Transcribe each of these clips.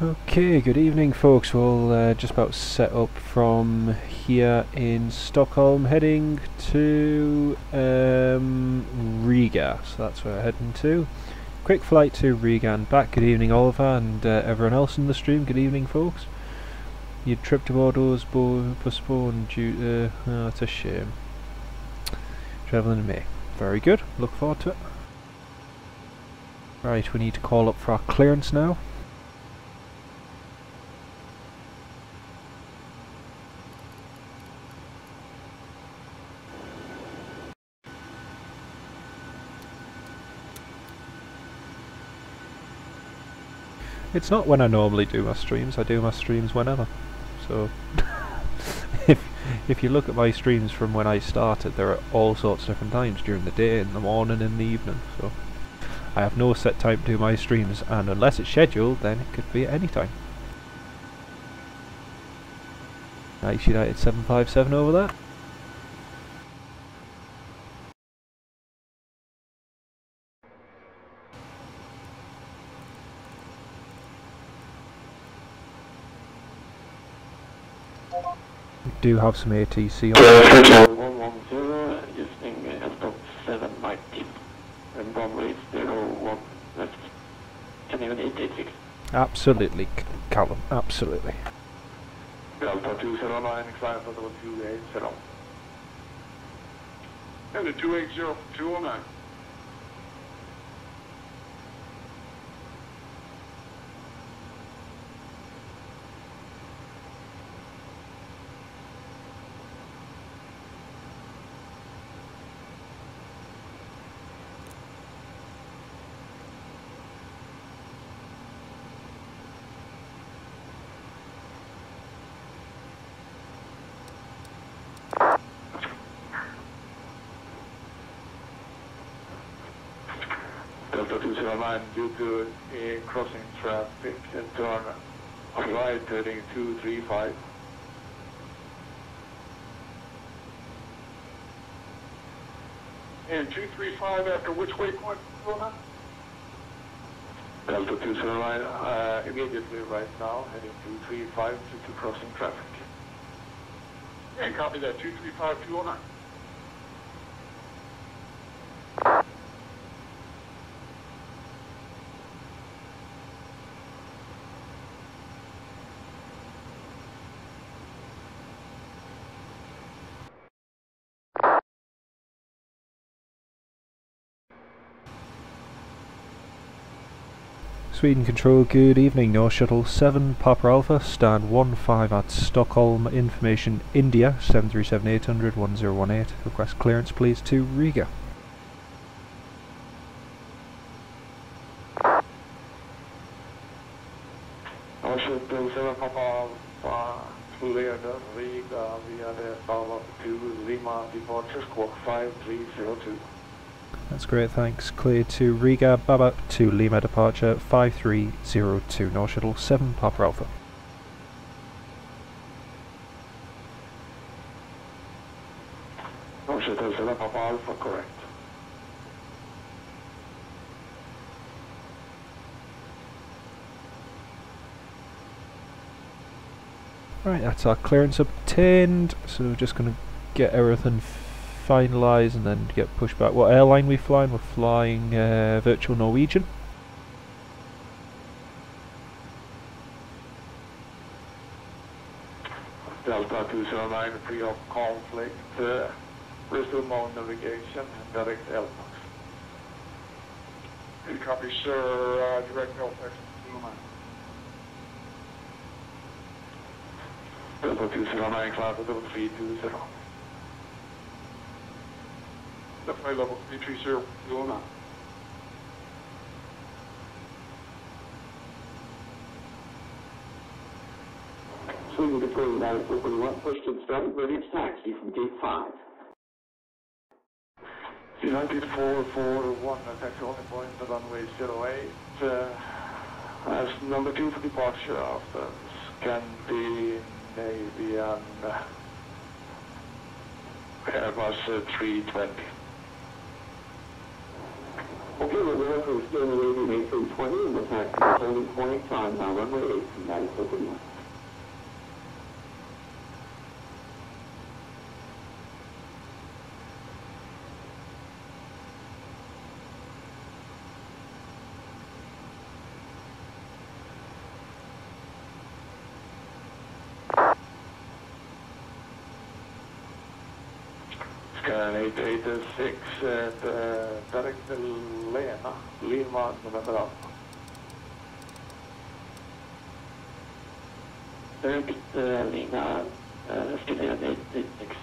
Okay, good evening folks. We'll just about set up from here in Stockholm, heading to Riga. So that's where we're heading to. Quick flight to Riga and back. Good evening Oliver and everyone else in the stream. Good evening folks. Your trip to Bordeaux postponed due to... oh, that's a shame. Travelling in May. Very good. Look forward to it. Right, we need to call up for our clearance now. It's not when I normally do my streams, I do my streams whenever. So, if you look at my streams from when I started, there are all sorts of different times during the day, in the morning, in the evening. So, I have no set time to do my streams, and unless it's scheduled, then it could be at any time. Nice United 757 over there. We do have some ATC on. 110, using stop 790, and runway 01 left. Can even 886. Absolutely, Callum, absolutely. Delta 209, climb for level 280. And the 280 for 209. Delta 209, due to a crossing traffic and turn right heading 235. And 235 after which waypoint, Rona? Delta 209, immediately right now, heading 235 due to crossing traffic. And copy that, 235, 209. Sweden Control, good evening. North Shuttle 7 Papa Alpha, stand 15 at Stockholm. Information India 737-800 1018. Request clearance please to Riga. North Shuttle 7 Papa Alpha, cleared Riga via the follow-up to Lima departure squawk 5302. That's great, thanks. Cleared to Riga, Baba to Lima departure 5302. North Shuttle 7 Papa Alpha. North Shuttle 7 Papa Alpha, correct. Right, that's our clearance obtained, so we're just going to get everything finalised and then get pushed back. What airline we flying? We're flying virtual Norwegian. Delta 209, pre-op conflict, resume on navigation, direct LPAX. Good copy, sir, direct LPAX, 209. Delta 209, cloud level 320. Left my level 330, 209. Sweden Control, United 441, pushed and started, ready to taxi from gate 5. United 441, taxi only point the runway 08. As number 2 for departure after Scandinavian Airbus 320. Okay, we're going to stay in the Arabian A320 and we'll taxi the holding point on runway 8 from United 441. Scan 886 at direct Lima, November Alpha. Direct Lima, Scan 886.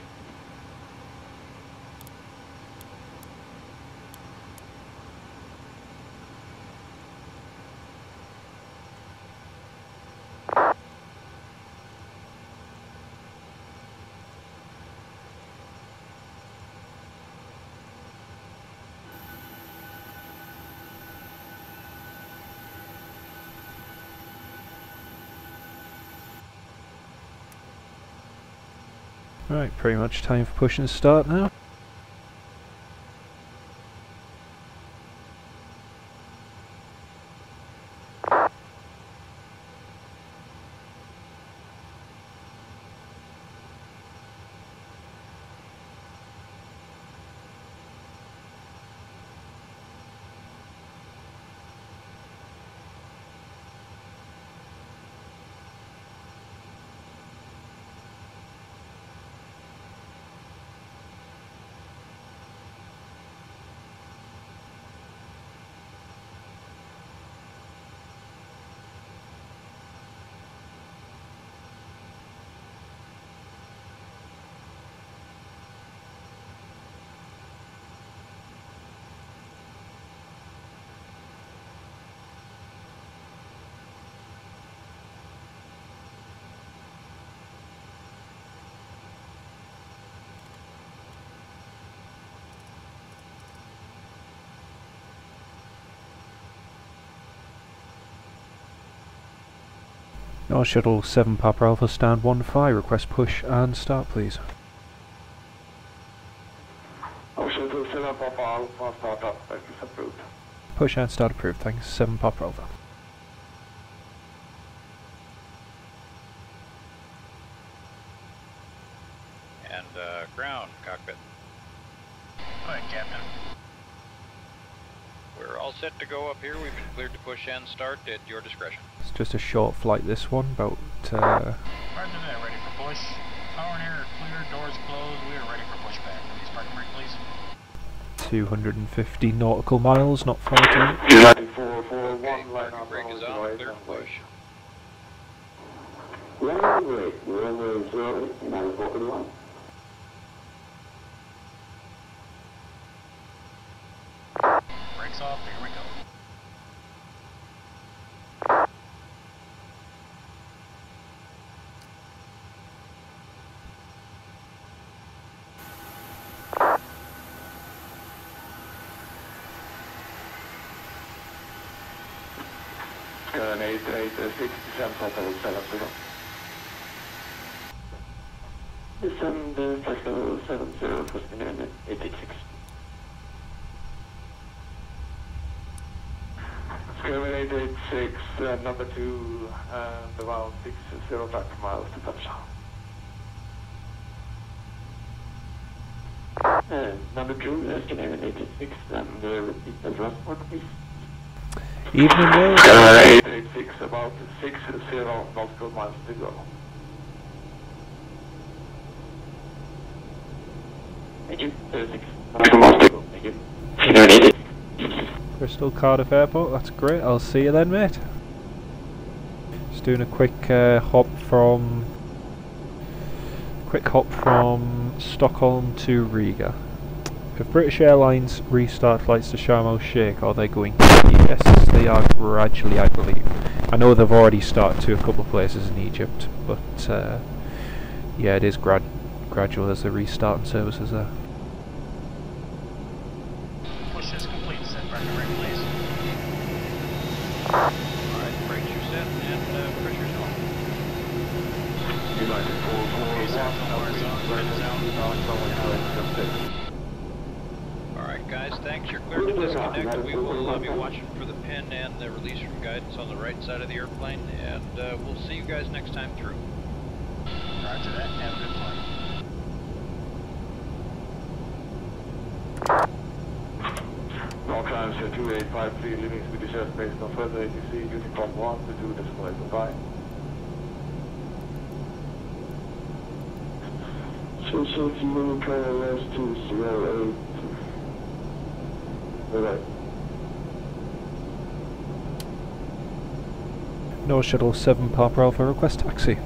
Right, pretty much time for push and start now. North Shuttle 7 Papa Alpha, stand 15, request push and start please. North Shuttle 7 Papa Alpha, start up, that is approved. Push and start approved, thanks. 7 Papa Alpha. And ground, cockpit. Go ahead, Captain. We're all set to go up here. We've been cleared to push and start at your discretion. It's just a short flight this one, about Roger that, ready for push. Power and air are clear, doors closed, we are ready for pushback. Release parking brake, please. 250 nautical miles, not far to it. United 441, line up runway 08 clear to runway. push. Runway 08, United 441. Brakes off, here we go. An 8860, descend flight level 70. Descend flight level 70, first minute 886. Skyline 886, number 2, and around 60 traffic miles to touchdown. Number 2, Skyline 886, and repeat the transport, please. Evening, Will. Skyline 886, about 60 nautical miles to go. Thank you. 36. Thank you. Skyline 886. Bristol Cardiff Airport, that's great. I'll see you then, mate. Just doing a quick hop from Stockholm to Riga. If British Airlines restart flights to Sharm el Sheikh, are they going to? Yes, they are gradually, I believe. I know they've already started to a couple of places in Egypt, but yeah, it is gradual as they're restarting services there. Push is complete. Set pressure right, please. Alright, brakes are set and pressure's on. United 441, Alright guys, thanks. You're clear to disconnect. We will be watching for the pin and the release from guidance on the right side of the airplane, and we'll see you guys next time through. Roger that. Have a good flight. All times 2853, leaving Swedish airspace, no further ATC, using from 1 to 2.5. So if you want to try to last to Sierra 8. Alright. No Shuttle 7 Papa Alpha, request taxi.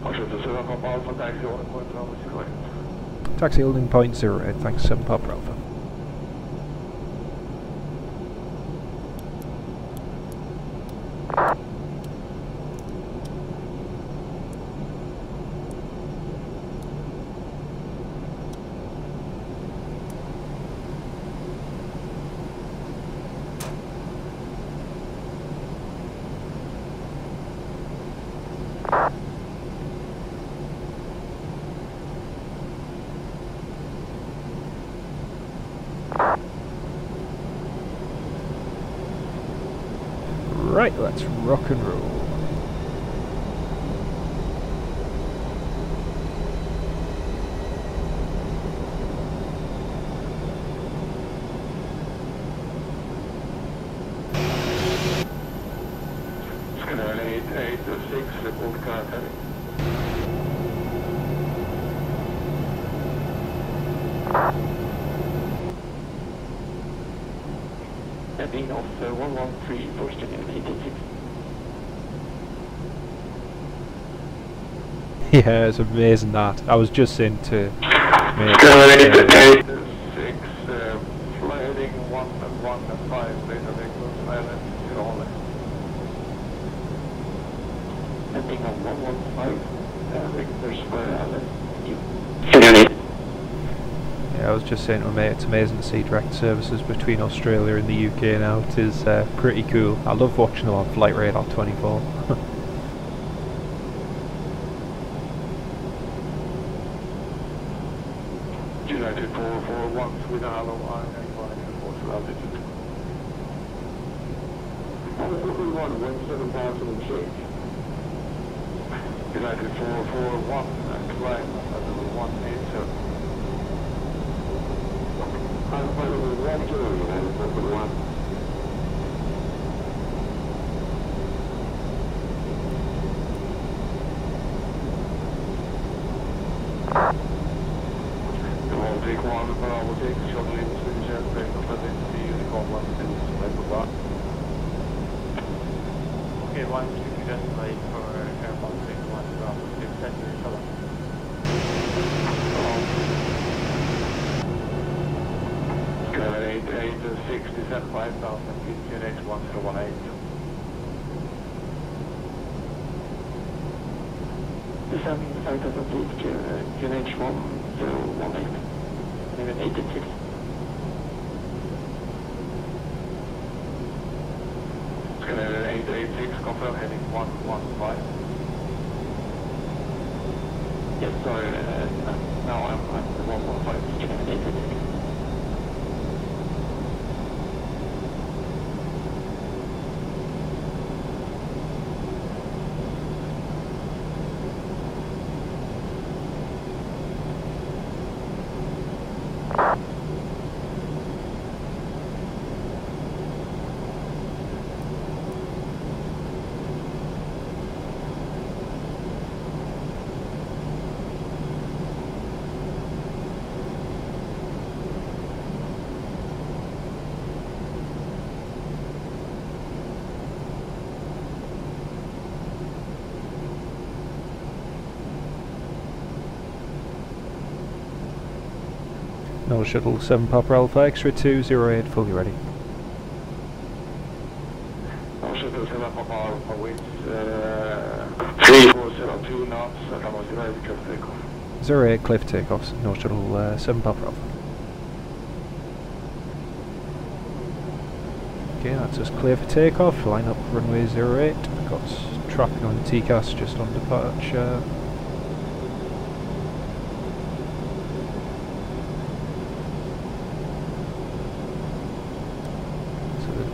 Shuttle 7 Papa Alpha, taxi on point number 6. Taxi holding point 08, thanks 7 Papa Alpha. Right, let's rock and roll. Skyline 886, report current heading. Heading off 113, first minute 886. Yeah, it's amazing that. I was just saying to mate, Skyline 886, fly heading 1 and 1 and 5, later vehicles, island, Tirol. Heading on 115, Victor Square Island. Skyline 8. yeah, I was just saying to mate, it's amazing to see direct services between Australia and the UK now. It is pretty cool. I love watching them on Flight Radar 24. United 441, Sweden, hello, I'm for altitude. Number 41, 17,000 change. United 441, climb level 187. I'm following right to United 441. Take 1 per hour, take short lead, Swedish airspace, no further ATC, Unicorn 1 to 2, Okay, one, you can just wait for airport 61 ground, you set your color. Skyline 8860, set 5000, QNH 1018. Descending 5000 feet, QNH 1018. Even 86. Skyline 886, confirm heading 115. Yes, sorry, now I'm 115, Skyline 886. No shuttle 7 Papa Alpha Extra 208 fully ready. No shuttle 7 Papa Alpha with 3402 knots, and I was ready to takeoff. 08 cliff takeoffs, no shuttle 7 Papa Alpha. Okay, that's us clear for takeoff, line up runway 08, got traffic on TCAS just on departure.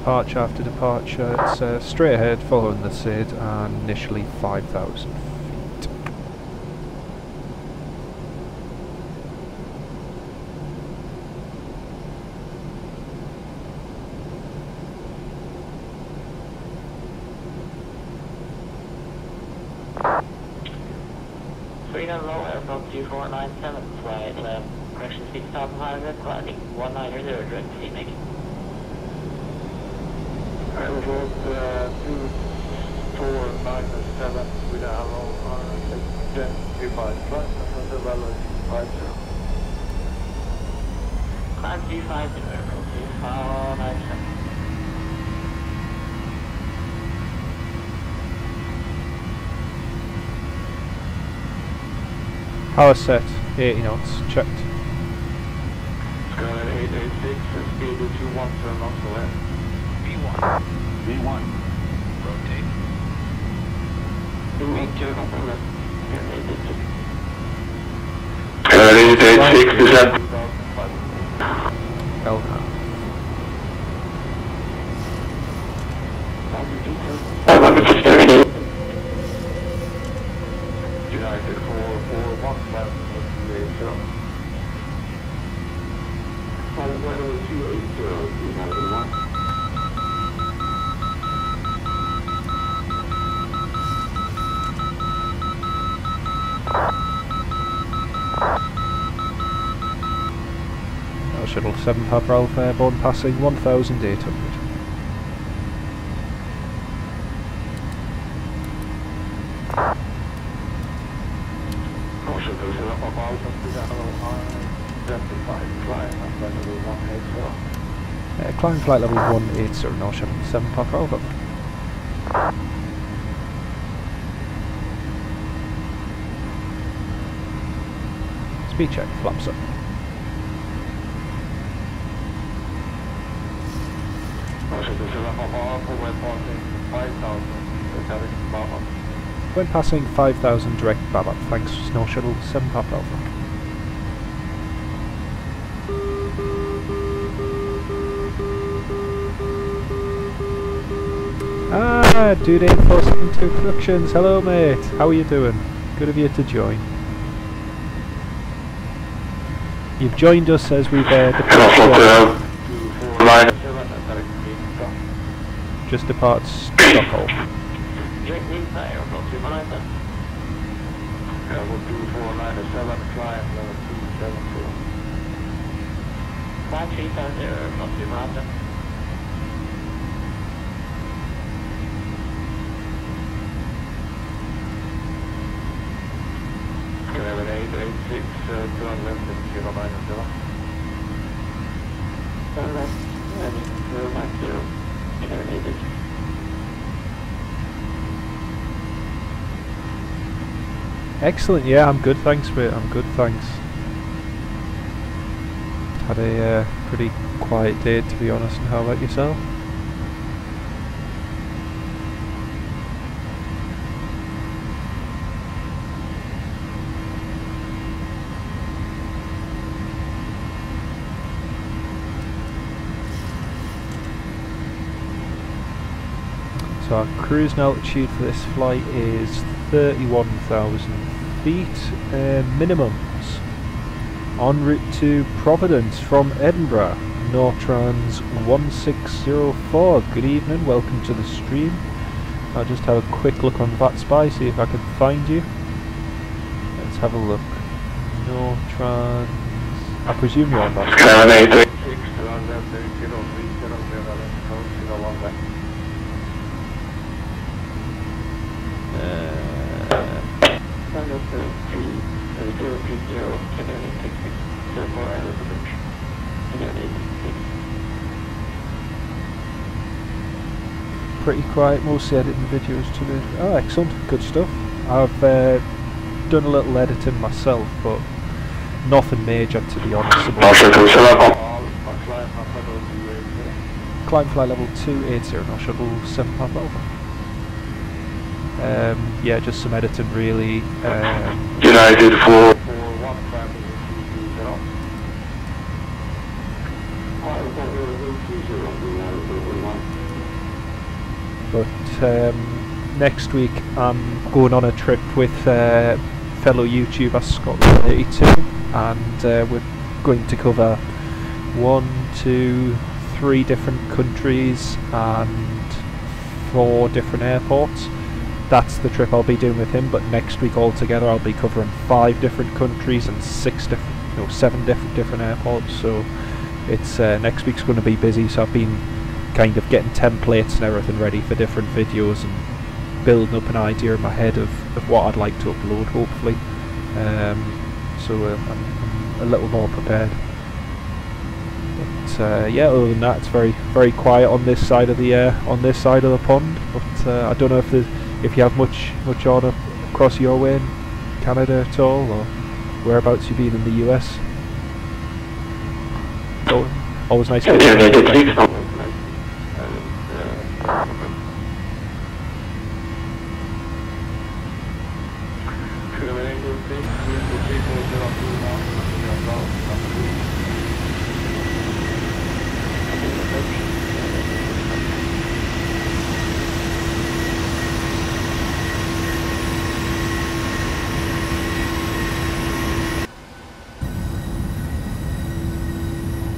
Departure after departure, it's straight ahead following the SID and initially 5,000 feet. Freedom low, airport 2497, flight correction 6500, climbing 190, direct seat making. Aerosoft 2497 with a hello on 1035 flight, and the value 50. Climb 350, airport 2497. Power set, 80 knots, checked. Skyline 886, speed 210 knots away. V1. V1. Rotate. V2. Skyline 886, descent. Elkham. United 441, left, 280. 280, Shuttle 7 Papa Alpha airborne passing 1,800. Climb flight level 180, no shuttle 7 Papa Alpha. Speed check, flaps up. When passing 5,000 direct Babap, thanks Snow Shuttle 7 Papa Alpha. Ah, Dude 8472 Productions, hello mate, how are you doing? Good of you to join. You've joined us as we've just departs Stockholm. Direct inside, airport 297. Level 2497, climb level 270. Climb 370, airport 297. turn left at 090. Turn left, heading 090, terminated. Excellent, yeah, I'm good, thanks mate, I'm good, thanks. Had a pretty quiet day to be honest, and how about yourself? So our cruising altitude for this flight is 31,000 feet, minimums. En route to Providence from Edinburgh, Nortrans 1604. Good evening, welcome to the stream. I'll just have a quick look on Vatsim, see if I can find you. Let's have a look. Nortrans, I presume you're on that. Pretty quiet, mostly editing videos today. Oh, excellent, good stuff. I've done a little editing myself, but nothing major to be honest. Climb flight level 280, no shuttle 7 Papa Alpha. Yeah, just some editing really. United 4. But next week I'm going on a trip with fellow YouTuber Scott32, and we're going to cover 1, 2, 3 different countries and 4 different airports. That's the trip I'll be doing with him, but next week altogether I'll be covering 5 different countries and 7 different airports. So it's next week's going to be busy. So I've been kind of getting templates and everything ready for different videos and building up an idea in my head of what I'd like to upload, hopefully. So I'm a little more prepared. But yeah, other than that, it's very quiet on this side of the pond. But I don't know if you have much on across your way in Canada at all, or whereabouts you've been in the US. So always nice to get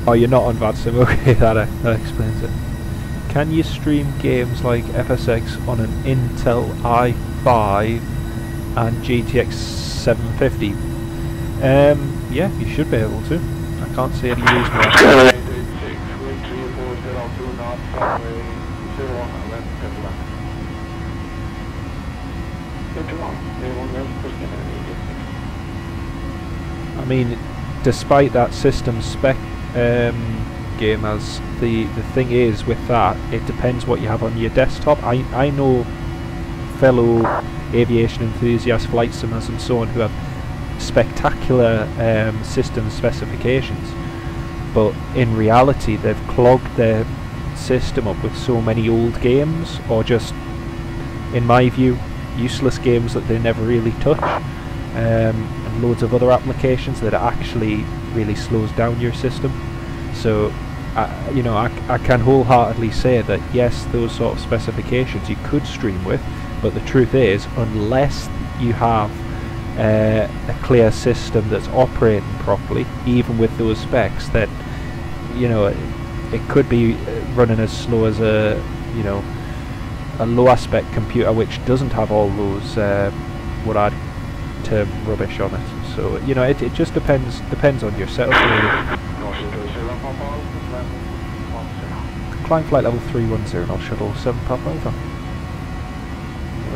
Oh, you're not on Vatsim, okay, that explains it. Can you stream games like FSX on an Intel i5 and GTX 750? Yeah, you should be able to. I can't see any reason why. I mean, despite that system spec gamers, the thing is with that, it depends what you have on your desktop. I know fellow aviation enthusiasts, flight simmers and so on who have spectacular system specifications, but in reality they've clogged their system up with so many old games, or just, in my view, useless games that they never really touch, and loads of other applications that actually really slows down your system. So you know, I can wholeheartedly say that yes, those sort of specifications you could stream with, but the truth is, unless you have a clear system that's operating properly, even with those specs, then you know it could be running as slow as a lower spec computer which doesn't have all those what I'd term rubbish on it. So you know, it just depends on your setup really. Climb flight level 310, I'll shuttle 7 Papa Alpha.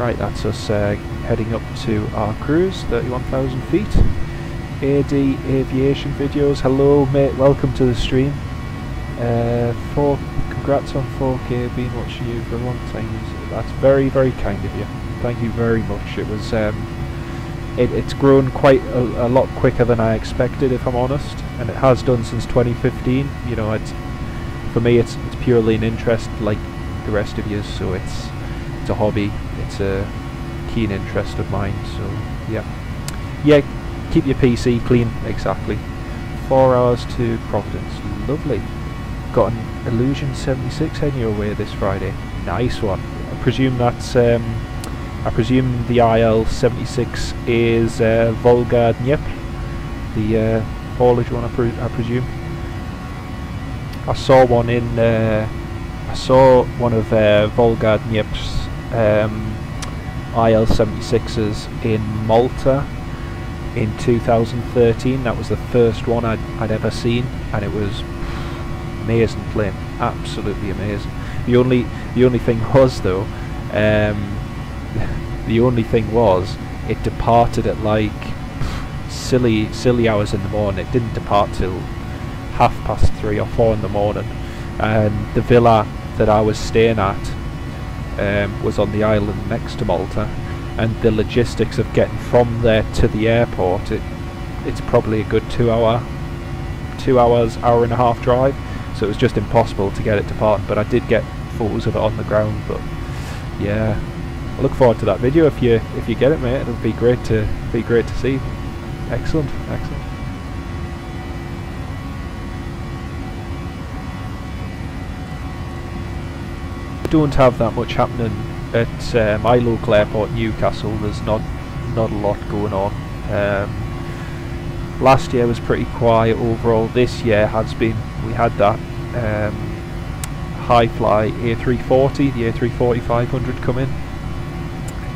Right, that's us heading up to our cruise, 31,000 feet. AD Aviation Videos. Hello mate, welcome to the stream. Congrats on 4K, been watching you for a long time. That's very, very kind of you. Thank you very much. It was it's grown quite a lot quicker than I expected, if I'm honest, and it has done since 2015. You know, for me it's purely an interest like the rest of you, so it's a hobby, it's a keen interest of mine, so yeah, keep your PC clean. Exactly. 4 hours to Providence. Lovely. Got an Illusion 76 heading your way this Friday. Nice one. I presume that's the IL-76 is Volga Dnieper, the haulage one, I presume. I saw one in one of Volga Dnieper's IL-76s in Malta in 2013. That was the first one I'd ever seen, and it was amazing plane, absolutely amazing. The only thing was though, it departed at like silly hours in the morning. It didn't depart till 3:30 or 4 in the morning, and the villa that I was staying at was on the island next to Malta, and the logistics of getting from there to the airport, it's probably a good 2 hours, hour and a half drive, so it was just impossible to get it to part. But I did get photos of it on the ground. But yeah, I look forward to that video if you get it, mate. It'll be great to see. Excellent. Don't have that much happening at my local airport, Newcastle. There's not a lot going on. Last year was pretty quiet overall. This year has been. We had that high fly A340, the A340-500 come in,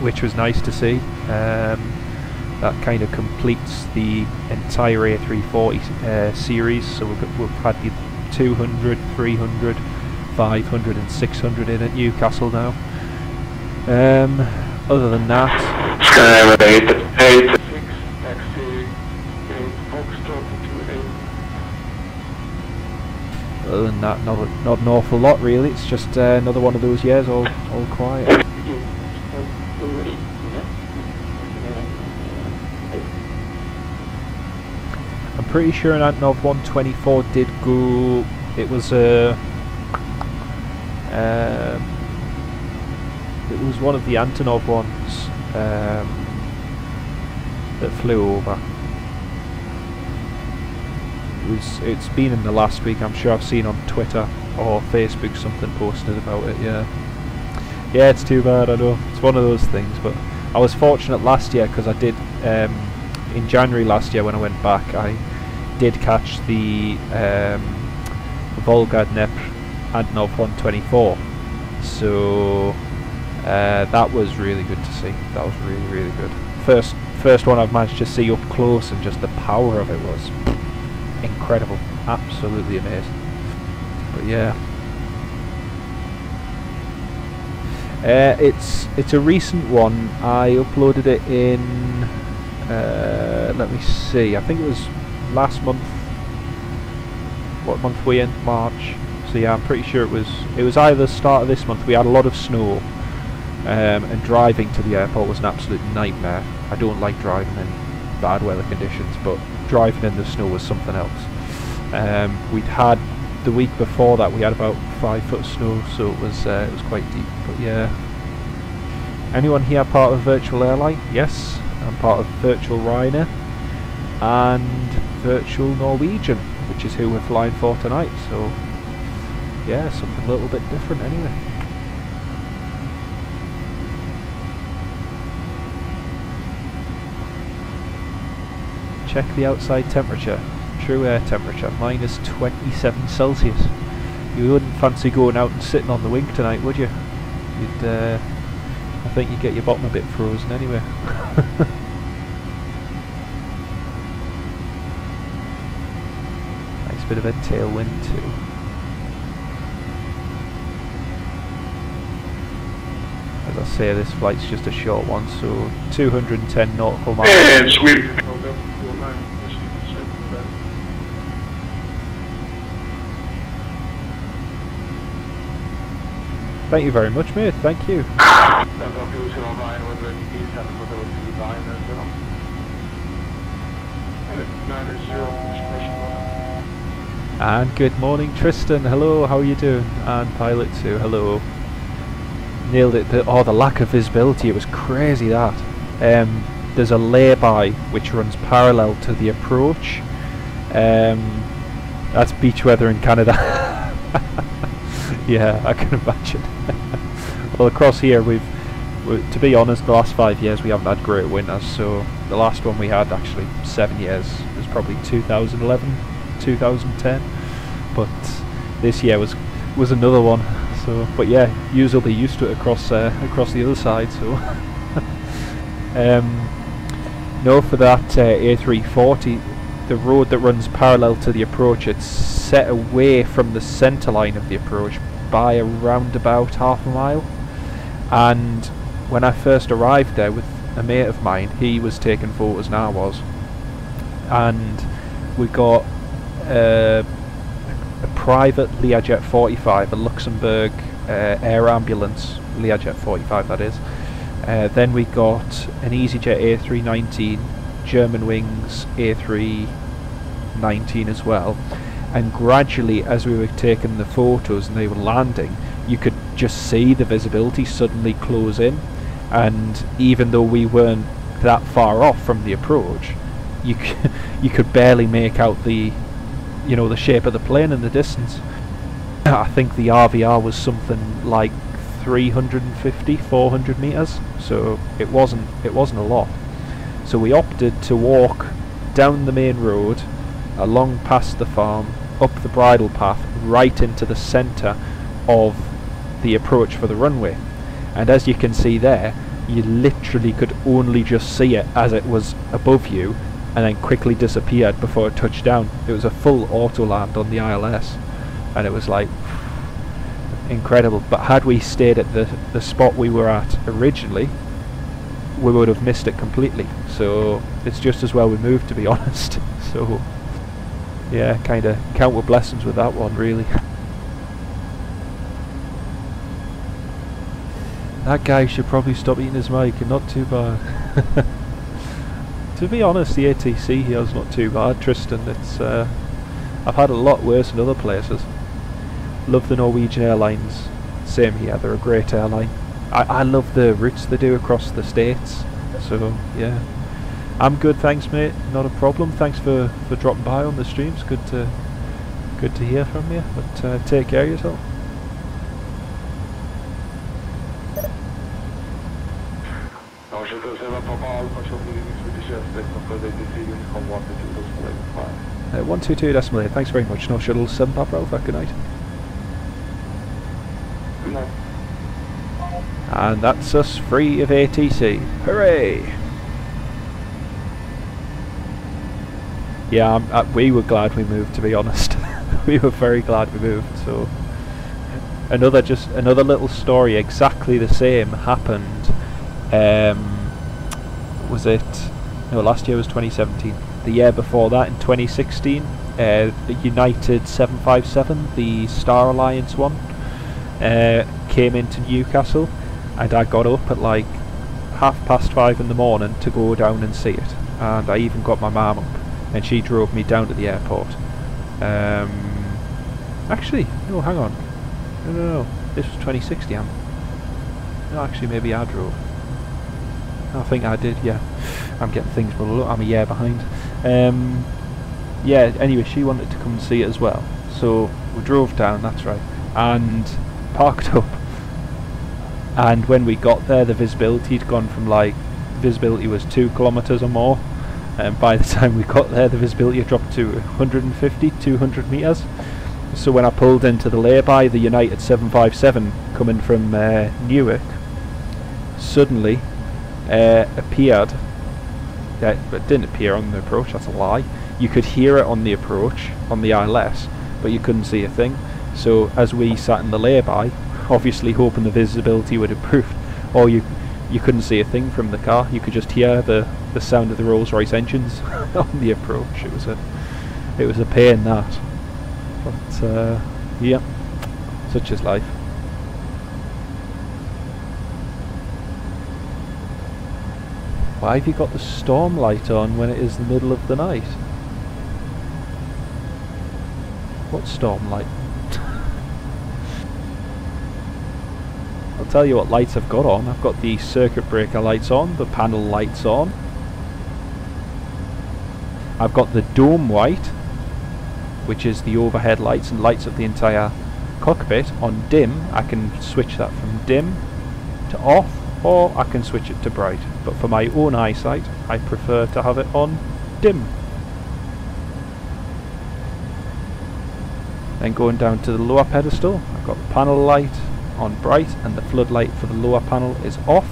which was nice to see. That kind of completes the entire A340 series. So we've had the 200, 300, 500 and 600 in at Newcastle now. Other than that, not an awful lot really. It's just another one of those years, all quiet. I'm pretty sure an Antonov 124 did go. It was one of the Antonov ones that flew over. It's been in the last week. I'm sure I've seen on Twitter or Facebook something posted about it. Yeah, it's too bad, I know. It's one of those things, but I was fortunate last year because I did in January last year when I went back, I did catch the Volga Dnieper Antonov 124, so that was really good to see. That was really good. First one I've managed to see up close, and just the power of it was incredible, absolutely amazing. But yeah, it's a recent one. I uploaded it in let me see, I think it was last month. What month are we in? March. So yeah, I'm pretty sure it was either the start of this month. We had a lot of snow, and driving to the airport was an absolute nightmare. I don't like driving in bad weather conditions, but driving in the snow was something else. We'd had the week before that, we had about 5 foot of snow, so it was quite deep. But yeah, anyone here part of Virtual Airline? Yes, I'm part of Virtual Ryanair and Virtual Norwegian, which is who we're flying for tonight. So yeah, something a little bit different anyway. Check the outside temperature. True air temperature, minus 27 Celsius. You wouldn't fancy going out and sitting on the wing tonight, would you? You'd, I think you'd get your bottom a bit frozen anyway. Nice bit of a tailwind too. As I say, this flight's just a short one, so 210 nautical miles. And sweet. Thank you very much, mate. Thank you. And good morning, Tristan. Hello, how are you doing? And Pilot 2, hello. Nailed it. The lack of visibility, it was crazy that. There's a lay-by which runs parallel to the approach. That's beach weather in Canada. Yeah, I can imagine. Well, across here to be honest, the last 5 years we haven't had great winters, so the last one we had, actually 7 years, was probably 2011, 2010, but this year was another one. So, but yeah, you'll be used to it across the other side. So, no, for that A340, the road that runs parallel to the approach, it's set away from the centre line of the approach by around about half a mile. And when I first arrived there with a mate of mine, he was taking photos and I was, and we got a private Learjet 45, a Luxembourg air ambulance Learjet 45 that is. Then we got an EasyJet A319, German wings A319 as well. And gradually, as we were taking the photos and they were landing, you could just see the visibility suddenly close in. And even though we weren't that far off from the approach, you could barely make out the shape of the plane in the distance. I think the RVR was something like 350, 400 meters, so it wasn't a lot. So we opted to walk down the main road, along past the farm, up the bridle path, right into the centre of the approach for the runway. And as you can see there, you literally could only just see it as it was above you, and then quickly disappeared before it touched down. It was a full auto land on the ILS, and it was like incredible. But had we stayed at the spot we were at originally, we would have missed it completely. So it's just as well we moved, to be honest. So yeah, kind of count with blessings with that one, really. That guy should probably stop eating his mic, and not too bad. To be honest, the ATC here is not too bad, Tristan. It's I've had a lot worse in other places. Love the Norwegian Airlines. Same here, they're a great airline. I love the routes they do across the states. So yeah, I'm good, thanks mate. Not a problem. Thanks for dropping by on the streams. Good to hear from you. But take care of yourself. Uh, 122.8. Thanks very much. No shuttle 7 Papa Alpha. Good night. Good night. And that's us free of ATC. Hooray! Yeah, we were glad we moved, to be honest. We were very glad we moved. So another little story, exactly the same, happened. Was it? No, last year was 2017. The year before that, in 2016, the United 757, the Star Alliance one, came into Newcastle, and I got up at like 5:30 in the morning to go down and see it. And I even got my mum up, and she drove me down to the airport. Actually, no, hang on. No. This was 2016. No, actually, maybe I drove. I think I did, yeah. I'm getting things muddled up. I'm a year behind. Yeah, anyway, she wanted to come and see it as well. So we drove down, that's right, and parked up. And when we got there, the visibility had gone from visibility was 2 kilometers or more. And by the time we got there, the visibility had dropped to 150, 200 meters. So when I pulled into the lay-by, the United 757 coming from Newark suddenly appeared. It didn't appear on the approach, that's a lie. You could hear it on the approach, on the ILS, but you couldn't see a thing. So as we sat in the lay-by, obviously hoping the visibility would improve, or you couldn't see a thing from the car, you could just hear the sound of the Rolls-Royce engines on the approach. It was a pain, that. But yeah, such is life. Why have you got the storm light on when it is the middle of the night? What storm light? I'll tell you what lights I've got on. I've got the circuit breaker lights on, the panel lights on. I've got the dome white, which is the overhead lights and lights of the entire cockpit, on dim. I can switch that from dim to off, or I can switch it to bright. But for my own eyesight, I prefer to have it on dim. Then going down to the lower pedestal, I've got the panel light on bright and the floodlight for the lower panel is off.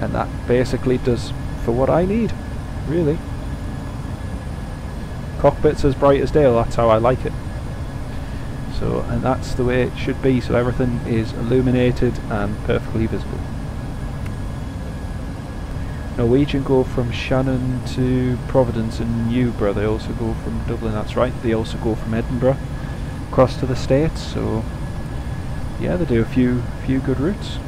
And that basically does for what I need, really. Cockpit's as bright as day, that's how I like it. So, and that's the way it should be, so everything is illuminated and perfectly visible. Norwegian go from Shannon to Providence and Newborough. They also go from Dublin, that's right. They also go from Edinburgh across to the States, so yeah, they do a few good routes.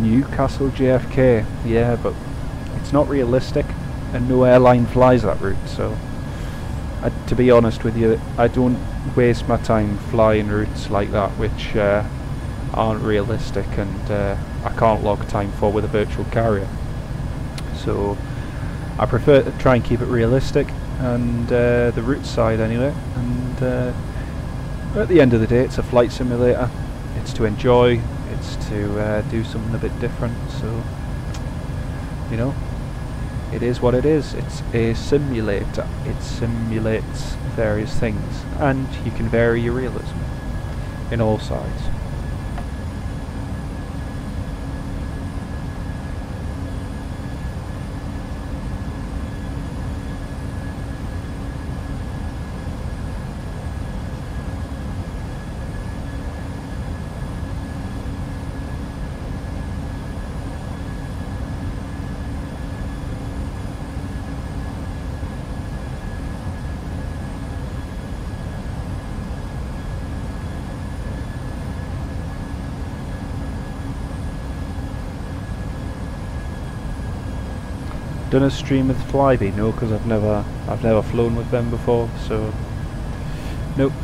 Newcastle JFK, yeah, but it's not realistic and no airline flies that route, so to be honest with you, I don't waste my time flying routes like that which aren't realistic and I can't log time for with a virtual carrier. So I prefer to try and keep it realistic and the route side anyway, and at the end of the day it's a flight simulator, it's to enjoy, it's to do something a bit different, so you know, it is what it is. It's a simulator, it simulates various things and you can vary your realism in all sides. Done a stream with Flybe? No, because I've never flown with them before, so nope.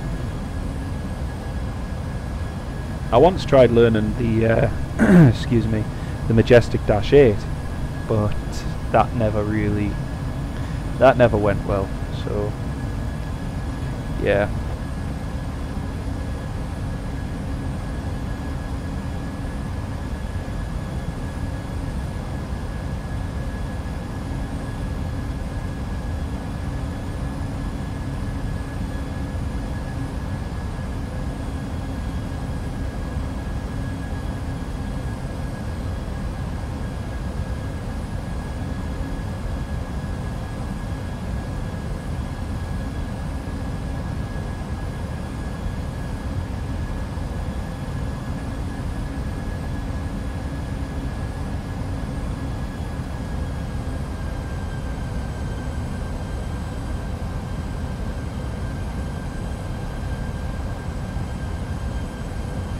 I once tried learning the excuse me, the Majestic Dash 8, but that never went well, so yeah.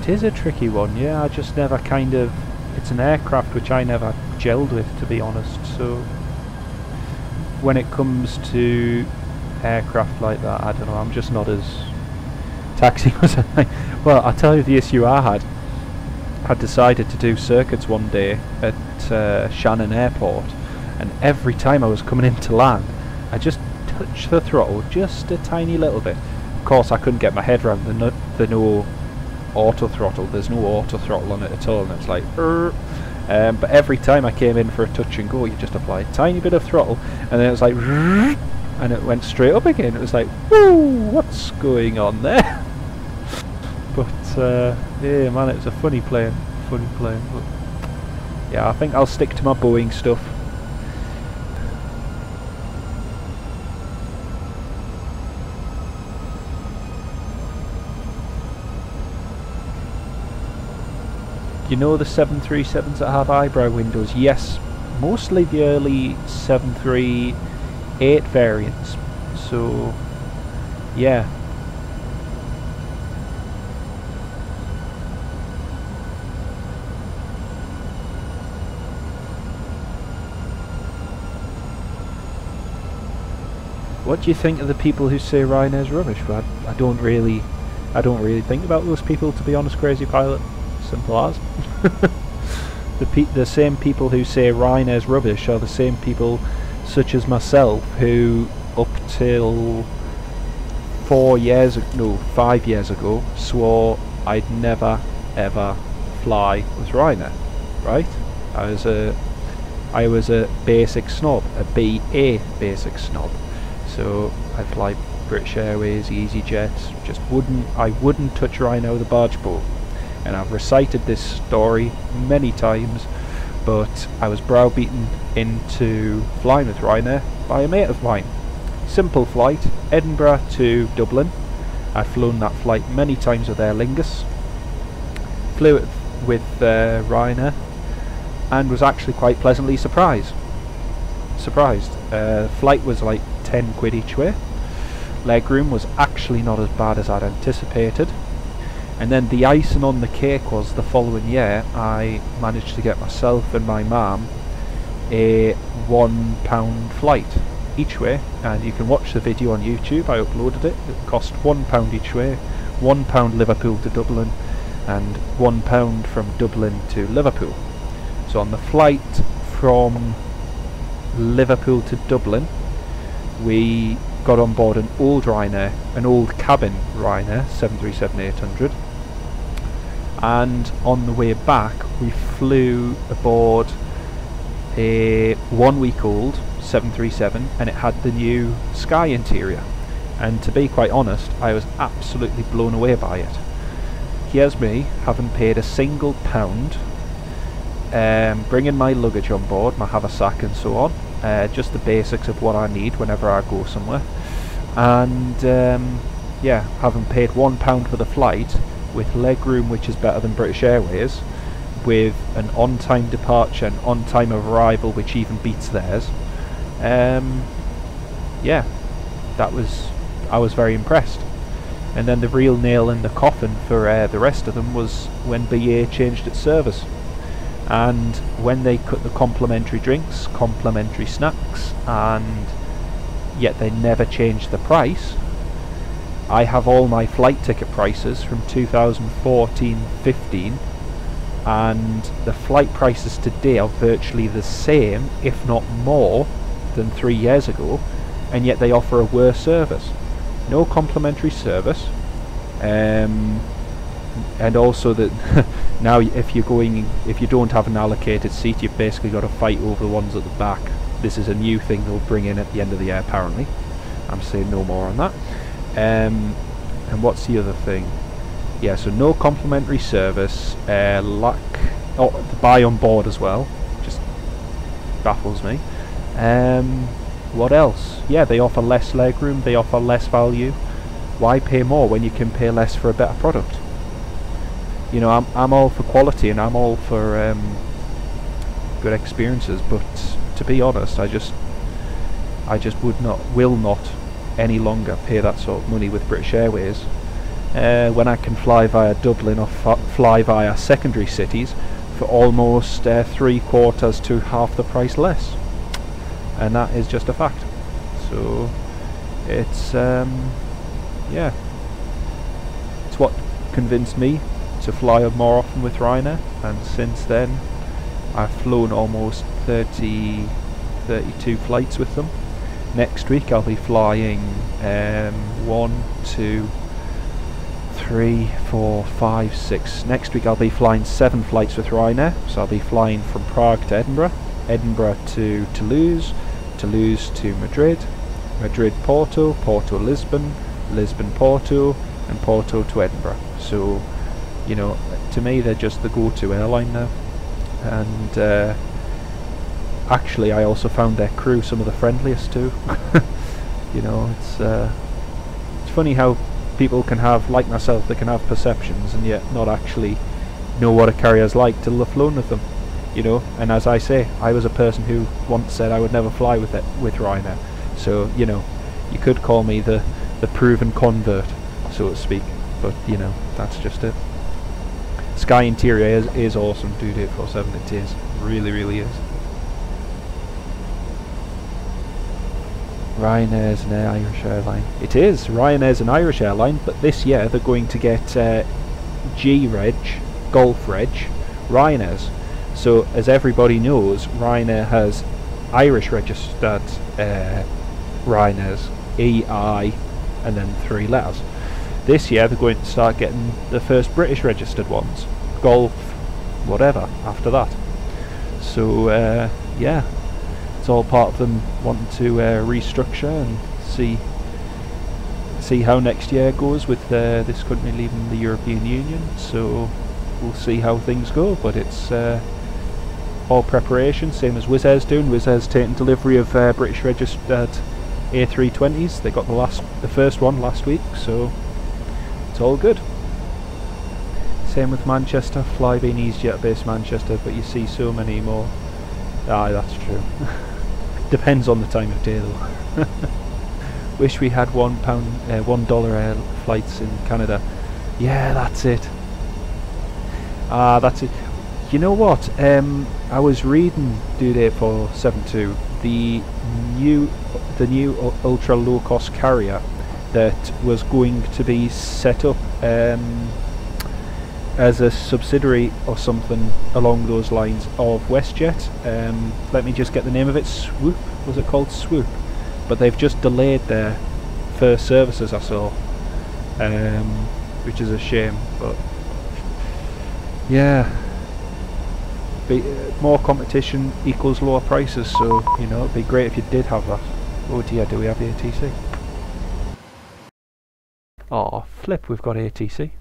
It is a tricky one, yeah, I just never kind of it's an aircraft which I never gelled with, to be honest. So when it comes to aircraft like that, I don't know, I'm just not as... Taxi was well, I'll tell you the issue I had. I decided to do circuits one day at Shannon Airport, and every time I was coming in to land, I just touched the throttle just a tiny little bit. Of course, I couldn't get my head around the no auto throttle. There's no auto throttle on it at all, and it's like but every time I came in for a touch and go, you just apply a tiny bit of throttle, and then it was like and it went straight up again. It was like, whoa, what's going on there? But yeah, man, it's a funny plane. But yeah, I think I'll stick to my Boeing stuff. You know the 737s that have eyebrow windows? Yes, mostly the early 738 variants. So yeah. What do you think of the people who say Ryanair's rubbish? But I don't really think about those people, to be honest, Crazy Pilot. Simple as. The same people who say Ryanair's rubbish are the same people, such as myself, who up till 5 years ago swore I'd never ever fly with Ryanair. Right? I was a basic snob, a BA basic snob. So I fly British Airways, EasyJet. I wouldn't touch Ryanair with a barge pole. And I've recited this story many times, but I was browbeaten into flying with Ryanair by a mate of mine. Simple flight, Edinburgh to Dublin. I've flown that flight many times with Aer Lingus. Flew it with Ryanair, and was actually quite pleasantly surprised. Flight was like 10 quid each way. Legroom was actually not as bad as I'd anticipated. And then the icing on the cake was the following year I managed to get myself and my mum a £1 flight each way, and you can watch the video on YouTube. I uploaded it. It cost £1 each way, £1 Liverpool to Dublin and £1 from Dublin to Liverpool. So on the flight from Liverpool to Dublin, we got on board an old Ryanair, an old cabin Ryanair 737-800, and on the way back we flew aboard a 1 week old 737, and it had the new Sky interior, and to be quite honest, I was absolutely blown away by it. Here's me having paid a single £1, bringing my luggage on board, my haversack and so on, just the basics of what I need whenever I go somewhere, and yeah, having paid £1 for the flight, with legroom which is better than British Airways, with an on-time departure and on-time arrival which even beats theirs. Yeah, I was very impressed. And then the real nail in the coffin for the rest of them was when BA changed its service. And when they cut the complimentary drinks, complimentary snacks, and yet they never changed the price. I have all my flight ticket prices from 2014-15, and the flight prices today are virtually the same, if not more, than 3 years ago, and yet they offer a worse service. No complimentary service, and also that now if you don't have an allocated seat, you've basically got to fight over the ones at the back. This is a new thing they'll bring in at the end of the year, apparently. I'm saying no more on that. And what's the other thing? Yeah, so no complimentary service, the buy on board as well, just baffles me. What else? Yeah, they offer less legroom, they offer less value. Why pay more when you can pay less for a better product? You know, I'm all for quality and I'm all for good experiences, but to be honest, I just will not any longer pay that sort of money with British Airways when I can fly via Dublin or fly via secondary cities for almost 3/4 to half the price less, and that is just a fact. So it's yeah, it's what convinced me to fly more often with Ryanair, and since then I've flown almost 32 flights with them. Next week I'll be flying 1, 2, 3, 4, 5, 6. Next week I'll be flying 7 flights with Ryanair. So I'll be flying from Prague to Edinburgh, Edinburgh to Toulouse, Toulouse to Madrid, Madrid Porto, Porto Lisbon, Lisbon Porto, and Porto to Edinburgh. So, you know, to me they're just the go-to airline now. And actually I also found their crew some of the friendliest too. You know, it's funny how people can have, like myself, they can have perceptions and yet not actually know what a carrier's like till they've flown with them, you know. And as I say, I was a person who once said I would never fly with Ryanair, so, you know, you could call me the proven convert, so to speak, but, you know, that's just it. Sky interior is awesome, dude. 847, it is, really, really is. Ryanair's an Irish airline. It is, Ryanair's an Irish airline, but this year they're going to get G-Reg, Golf Reg, Ryanair's. So, as everybody knows, Ryanair has Irish registered Ryanair's, EI, and then 3 letters. This year they're going to start getting the first British registered ones, Golf, whatever, after that. So, yeah. It's all part of them wanting to restructure and see how next year goes with this country leaving the European Union. So we'll see how things go, but it's all preparation, same as Wizz Air's doing. Wizz Air's taking delivery of British registered A320s. They got the first one last week, so it's all good. Same with Manchester, Flybe EasyJet based Manchester, but you see so many more. Ah, that's true. Depends on the time of day though. Wish we had $1 air flights in Canada. Yeah, that's it. Ah, that's it. You know what? I was reading Dude 8472, the new ultra low cost carrier that was going to be set up as a subsidiary or something along those lines of WestJet. Let me just get the name of it. Swoop? Was it called Swoop? But they've just delayed their first services, I saw, which is a shame. But yeah, more competition equals lower prices, so, you know, it'd be great if you did have that. Oh dear, do we have ATC? Oh flip, we've got ATC.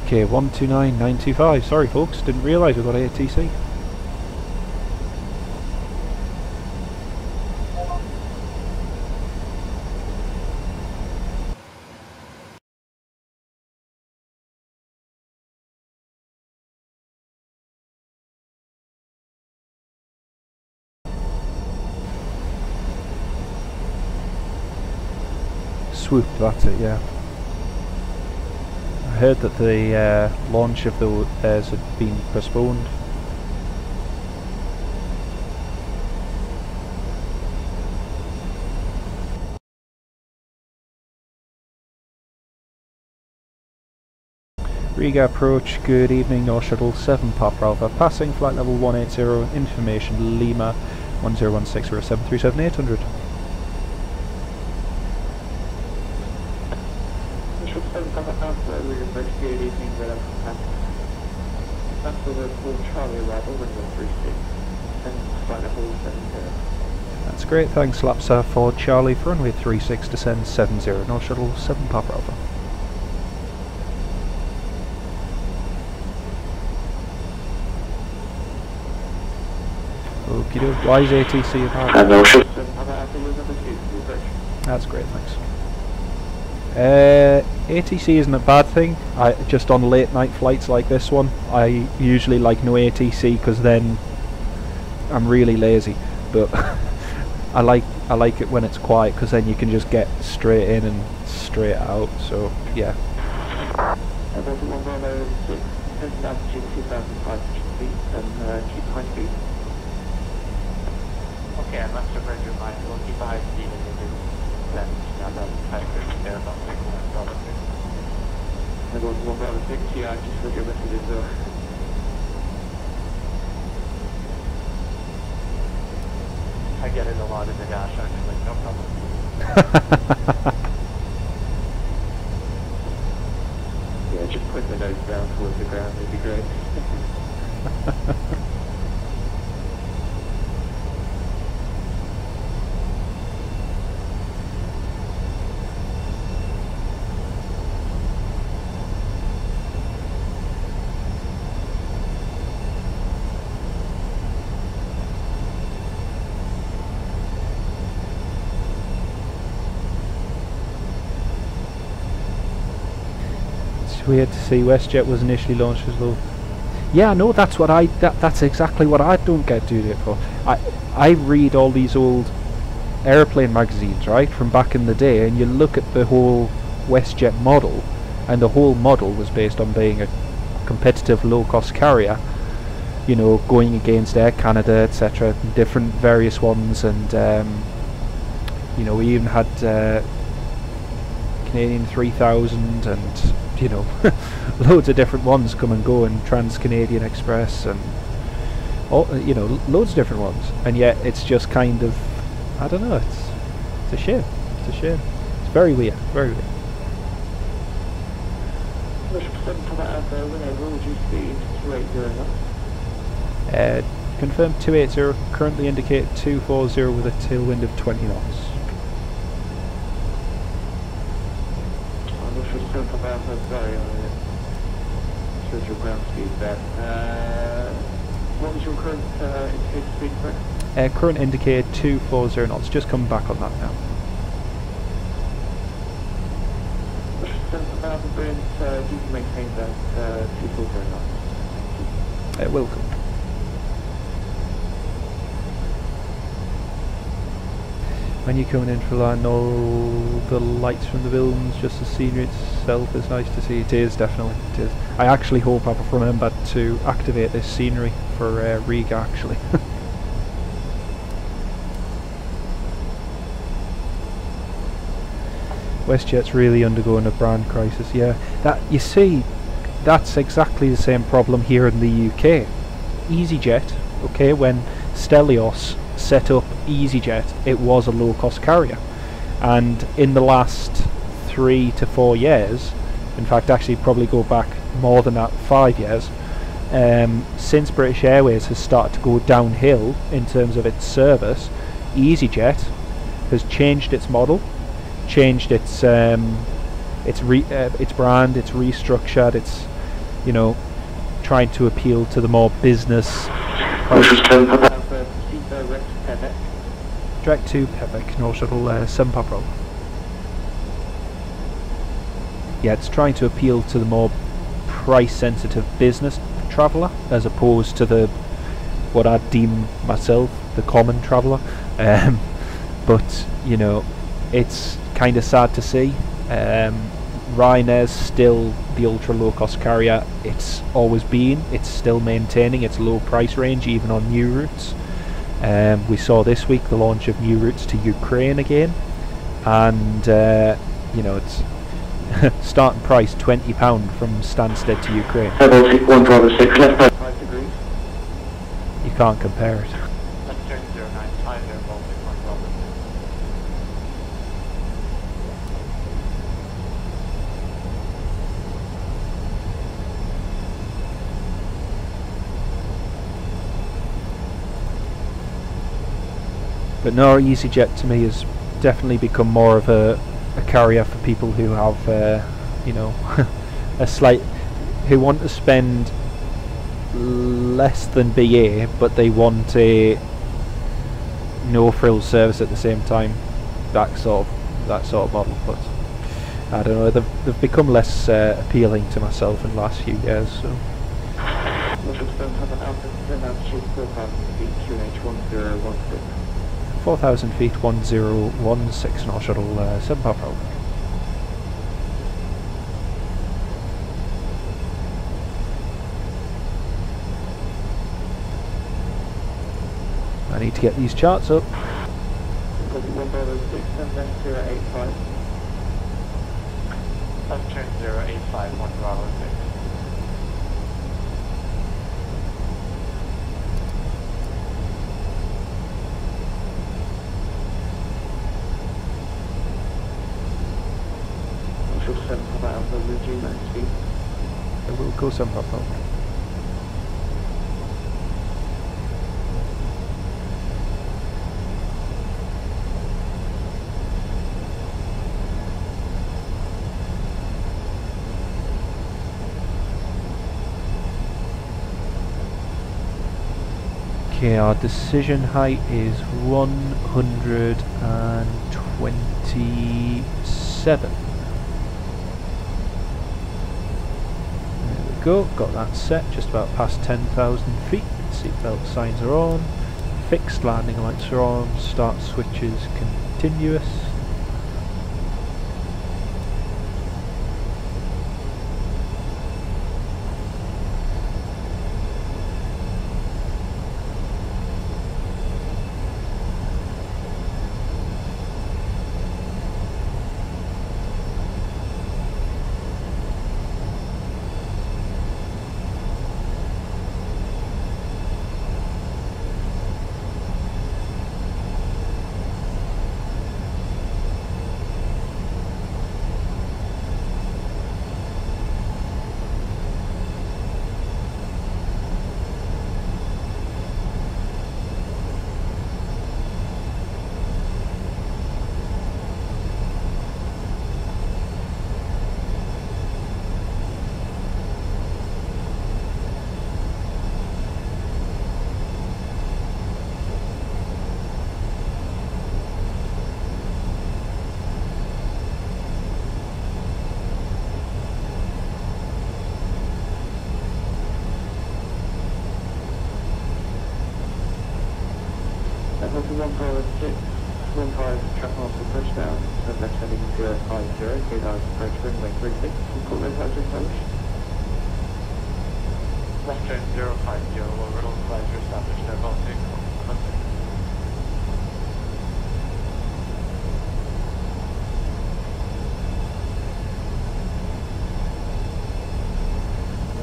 Okay, 129925. Sorry folks, didn't realise we got ATC. Swoop, that's it, yeah. I heard that the launch of theirs had been postponed. Riga approach, good evening, North Shuttle 7 Papa Alpha, passing flight level 180, information Lima 10160737-800. That's great, thanks Lapsar for Charlie for runway 36 descend 70, North Shuttle 7 Papa Alpha. Okie doke, why is ATC about? That's great, thanks. ATC isn't a bad thing. Just on late night flights like this one, I usually like no ATC because then I'm really lazy. But I like it when it's quiet because then you can just get straight in and straight out. So yeah. 41 Bravo 6, descend altitude 2,500 feet and keep high speed. Okay, I must have heard your mind. We'll keep a high speed and it is then now that Aerosoft there about 1 Bravo 6. I got 1 Bravo 6, yeah, I just look at messages I get it a lot in the dash, actually, no problem. Yeah, just put the nose down towards the ground would be great. Weird to see WestJet was initially launched as low. Yeah, no, that's what that's exactly what I don't get due to it for. I read all these old airplane magazines, right, from back in the day, and you look at the whole WestJet model, and the whole model was based on being a competitive low-cost carrier, you know, going against Air Canada, etc., different various ones, and you know, we even had Canadian 3000 and, you know, loads of different ones come and go, and Trans-Canadian Express and all, you know, loads of different ones, and yet it's just kind of, I don't know, it's a shame. It's a shame. It's very weird, very weird. Confirm 280, currently indicate 240 with a tailwind of 20 knots. Shows your ground speed there. What was your current indicator speed, correct? Current indicator 240 knots, just come back on that now. Do you maintain that 240 knots? Welcome. When you're coming in for land, all the lights from the buildings, just the scenery itself is nice to see. It is, definitely, it is. I actually hope I've remembered to activate this scenery for Riga, actually. WestJet's really undergoing a brand crisis, yeah. That, you see, that's exactly the same problem here in the UK. EasyJet, okay, when Stelios set up EasyJet, it was a low-cost carrier, and in the last 3 to 4 years, in fact actually probably go back more than that, 5 years, since British Airways has started to go downhill in terms of its service, EasyJet has changed its model, changed its brand, it's restructured, it's, you know, trying to appeal to the more business. Direct to Pushback, no shuttle 7 Pop. Yeah, it's trying to appeal to the more price-sensitive business traveller, as opposed to the, what I deem myself, the common traveller. But, you know, it's kind of sad to see. Ryanair's still the ultra low-cost carrier it's always been. It's still maintaining its low price range even on new routes. We saw this week the launch of new routes to Ukraine again, and you know, it's starting price £20 from Stansted to Ukraine. 106, left by 5 degrees. You can't compare it. Let's turn 095 there, Baltic 1 Bravo. But no, EasyJet to me has definitely become more of a carrier for people who have, you know, who want to spend less than BA, but they want a no-frills service at the same time. That sort of model. But I don't know, they've become less appealing to myself in the last few years. So. 4,000 feet, 1016, North Shuttle 7 Pop. I need to get these charts up. 106 and then 085. Left turn 085, 1 Bravo 6. I'll 7 Papa Alpha, resume max speed. We'll go 7 Papa Alpha. Okay, our decision height is 127. There we go, got that set, just about past 10,000 feet. Seatbelt signs are on, fixed landing lights are on, start switches continuous. Delta 156, 15 track master touchdown, and left heading 050, cleared out approach runway 36, and call those out established. Left turn 050, overall flights are established at Baltic.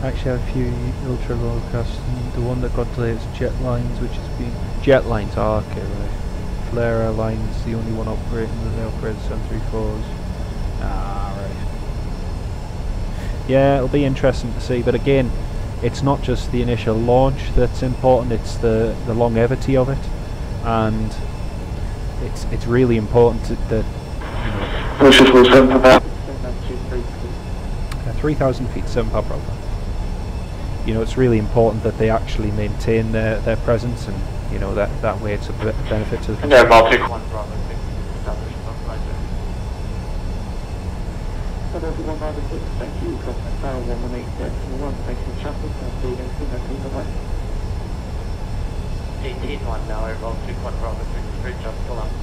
Actually, I have a few ultra broadcasts. The one that got delayed is Jetlines, which has been Jetlines. Ah, okay, right. Flare Airlines, the only one operating that they operate 734s. Ah, right. Yeah, it'll be interesting to see. But again, it's not just the initial launch that's important; it's the longevity of it, and it's really important that you know. 3,000 feet, 7 Papa Alpha. You know, it's really important that they actually maintain their presence, and you know that way it's a benefit to the. And they're Baltic 1 Bravo 6 established on flight there. Delta 156, thank you, Contact Tower 118.1, facing traffic, and see you soon, bye-bye. 18-1 now, Air Baltic 1 Bravo 6, straight just Stockholm.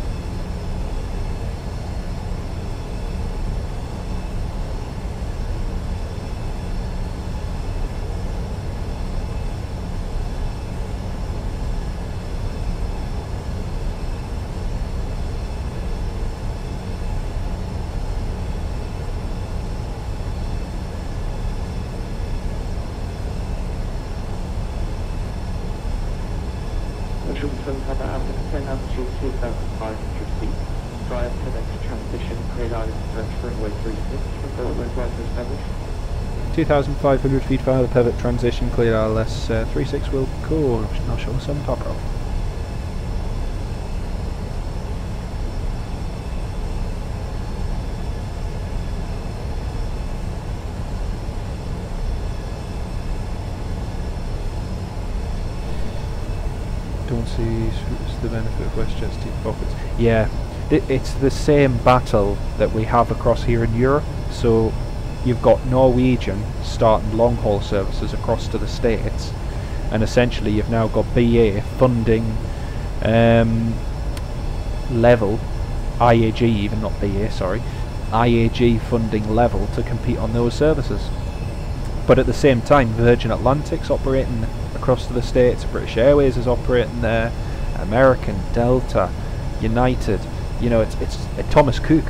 Altitude 2,500 feet. Drive FedEx transition, cleared out runway 36, report when flights are established. 2,500 feet via the pivot transition, cleared ILS 36 will go. Now show 7 Papa Alpha. Don't see the benefit of WestJet's deep pockets. Yeah, it's the same battle that we have across here in Europe. So you've got Norwegian starting long haul services across to the States, and essentially you've now got BA funding level, IAG even, not BA, sorry, IAG funding level to compete on those services. But at the same time, Virgin Atlantic's operating across to the States, British Airways is operating there, American, Delta, United. You know, it's Thomas Cook.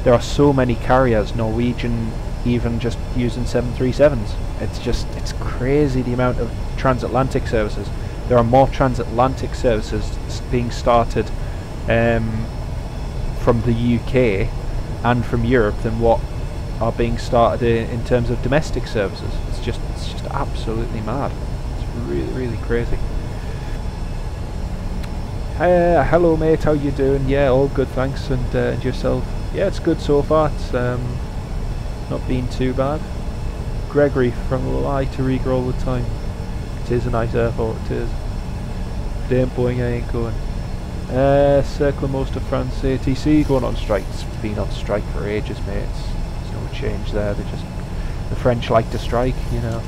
There are so many carriers, Norwegian even just using 737s. It's crazy the amount of transatlantic services. There are more transatlantic services being started from the UK and from Europe than what are being started in terms of domestic services. It's just absolutely mad. It's really crazy. Hello mate, how you doing? Yeah, all good, thanks. And yourself? Yeah, it's good so far. It's not been too bad. Gregory from Lie to Riga all the time. It is a nice airport, it is. If it ain't Boeing, I ain't going. Circling most of France, ATC going on strike. It's been on strike for ages, mate. There's no change there. The French like to strike, you know.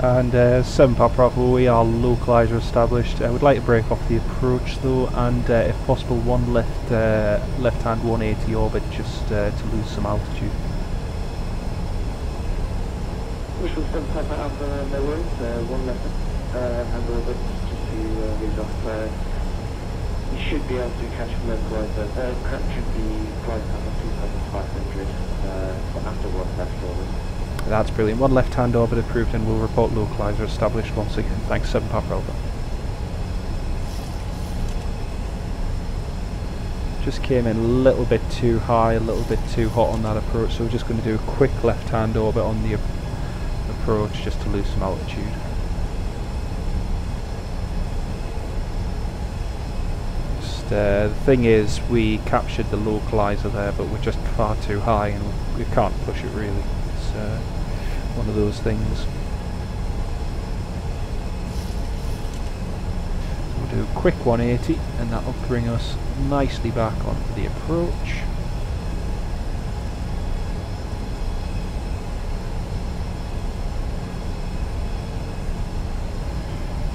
And 7 Papa Bravo, we are localizer established. I would like to break off the approach though, and if possible one left hand 180 orbit just to lose some altitude. Visual 7 Papa Alpha, no worries, one left hand orbit just to lose off. You should be able to catch a localizer. Correct should be flight number 2500 after one left orbit. That's brilliant. One left-hand orbit approved, and we'll report localizer established once again. Thanks, 7 Papa Alpha. Just came in a little bit too high, a little bit too hot on that approach, so we're just going to do a quick left-hand orbit on the approach just to lose some altitude. The thing is, we captured the localizer there, but we're just far too high, and we can't push it really. It's one of those things. So we'll do a quick 180, and that will bring us nicely back onto the approach.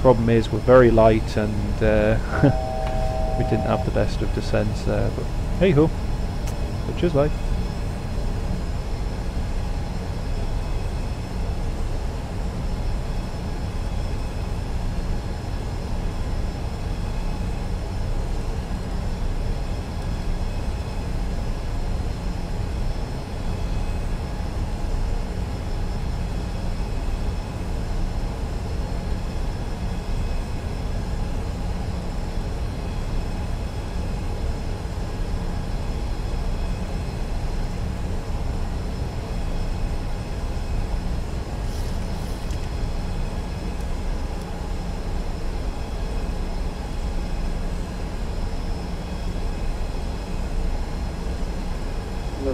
Problem is, we're very light, and we didn't have the best of descents there, but hey ho, such is life.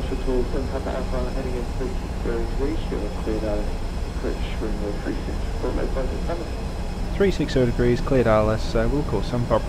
Shuttle 7 Papa Alpha heading in 36 degrees, you're cleared out approach runway 36, runway 5 360 degrees, cleared ILS, we'll call 7 Papa.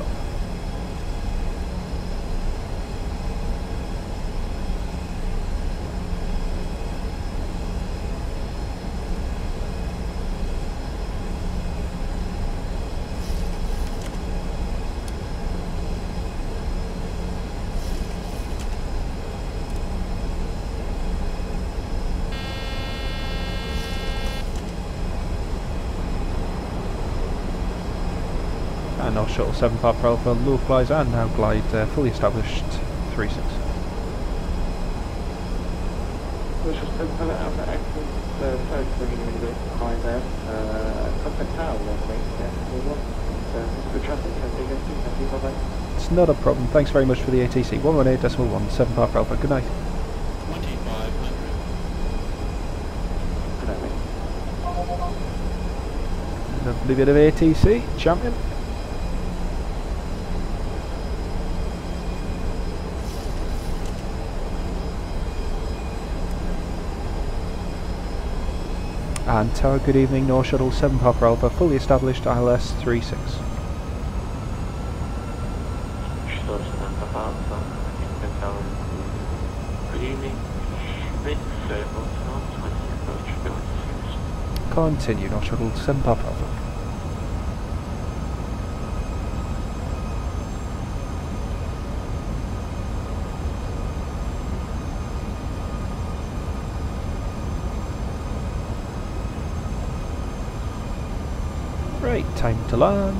And our shuttle 7 Papa Alpha localizer and now glide fully established 36. Which was sent out of the accent, sorry for bringing you a bit behind there. Contact tower, I think, yeah, it's good traffic, thank you, bye-bye. It's not a problem. Thanks very much for the ATC. 118.17 Papa Alpha. Good night. 2500. Good night, mate. Lovely bit of ATC, champion. And tower, good evening, North Shuttle 7 Papa Alpha, fully established, ILS 36. Good evening. Continue, North Shuttle 7 Papa Alpha. Right, time to land.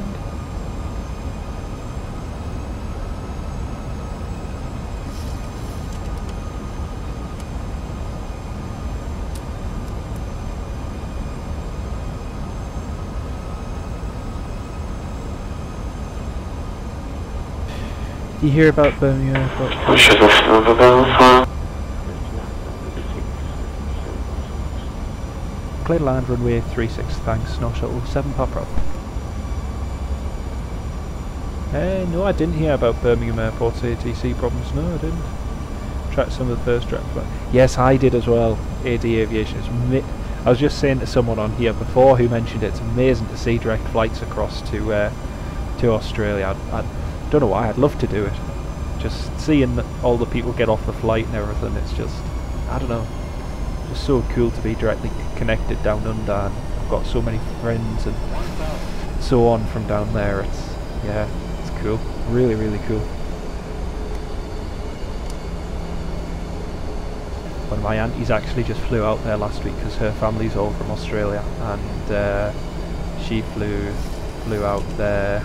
You hear about Birmingham Airport? Clear land runway 36, thanks, North Shuttle 7 Papa. No, I didn't hear about Birmingham Airport's ATC problems, no I didn't. Tracked some of the first direct flight. Yes, I did as well, AD Aviation. I was just saying to someone on here before who mentioned it's amazing to see direct flights across to Australia. I don't know why, I'd love to do it. Just seeing all the people get off the flight and everything, it's just, I don't know, just so cool to be directly connected down under, and I've got so many friends and so on from down there. It's, yeah, it's cool, really really cool. One of my aunties actually just flew out there last week because her family's all from Australia, and she flew out there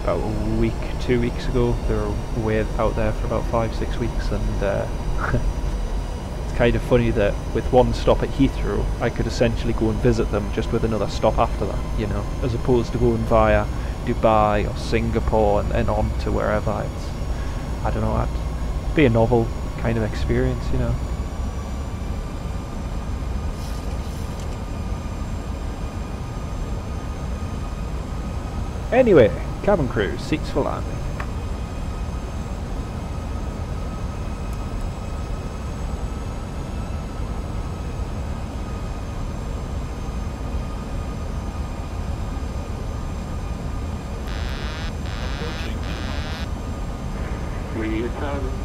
about a week, 2 weeks ago. They were away out there for about 5-6 weeks, and it's kind of funny that with one stop at Heathrow I could essentially go and visit them just with another stop after that, you know, as opposed to going via Dubai or Singapore and then on to wherever. It's, I don't know, it'd be a novel kind of experience, you know. Anyway, cabin crew, seats for landing.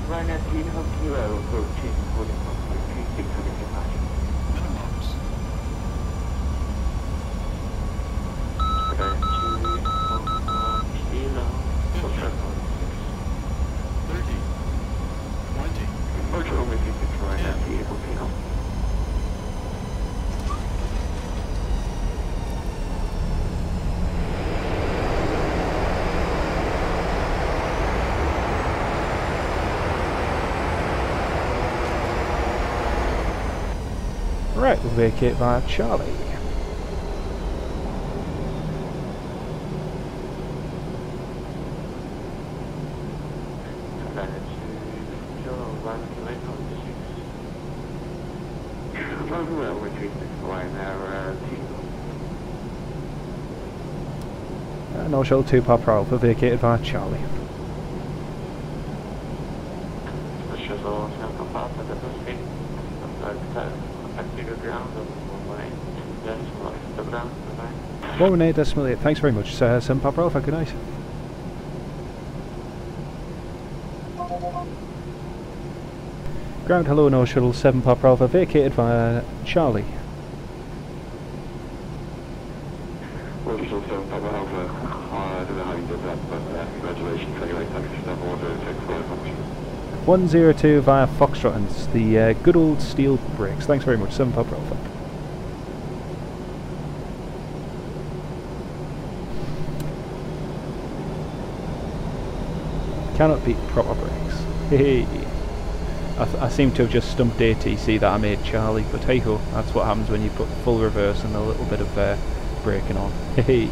Right now, Takeoff Kilo approaching, holding on to 3600 departure. Minimums. Okay, 2 Kilo, 30. 20. approach over 56 right now, Takeoff Kilo. Right, we'll vacate via Charlie. No shuttle 2 Papa Alpha, vacated via Charlie. Well, Renee, decimal 8. Thanks very much, 7 Papa Alpha. Good night. Ground hello, no shuttle 7 Papa Alpha, vacated via Charlie. Well, shuttle 7 Papa Alpha, I don't know how you did that, but congratulations anyway. Thanks for stuff order, take flight function. 102 via Foxtrot, and it's the good old steel brakes. Thanks very much, 7 Papa Alpha. Cannot beat proper brakes. Hey. I seem to have just stumped ATC that I made Charlie, but hey ho, that's what happens when you put full reverse and a little bit of braking on. Hey.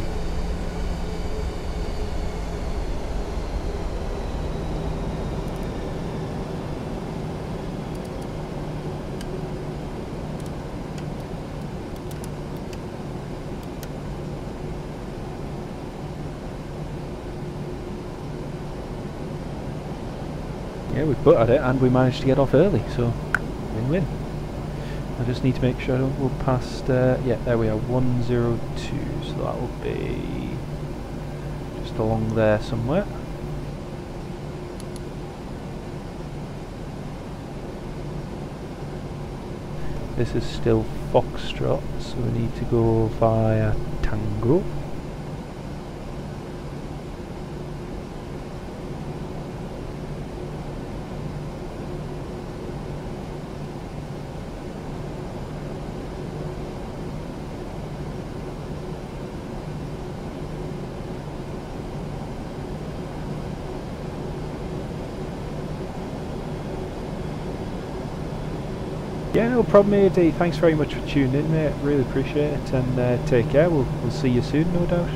Yeah, we butted it and we managed to get off early, so win-win. I just need to make sure I don't go past, yeah, there we are, 102, so that will be just along there somewhere. This is still Foxtrot, so we need to go via Tango. Yeah, no problem, AD. Thanks very much for tuning in, mate. Really appreciate it, and take care. We'll see you soon, no doubt.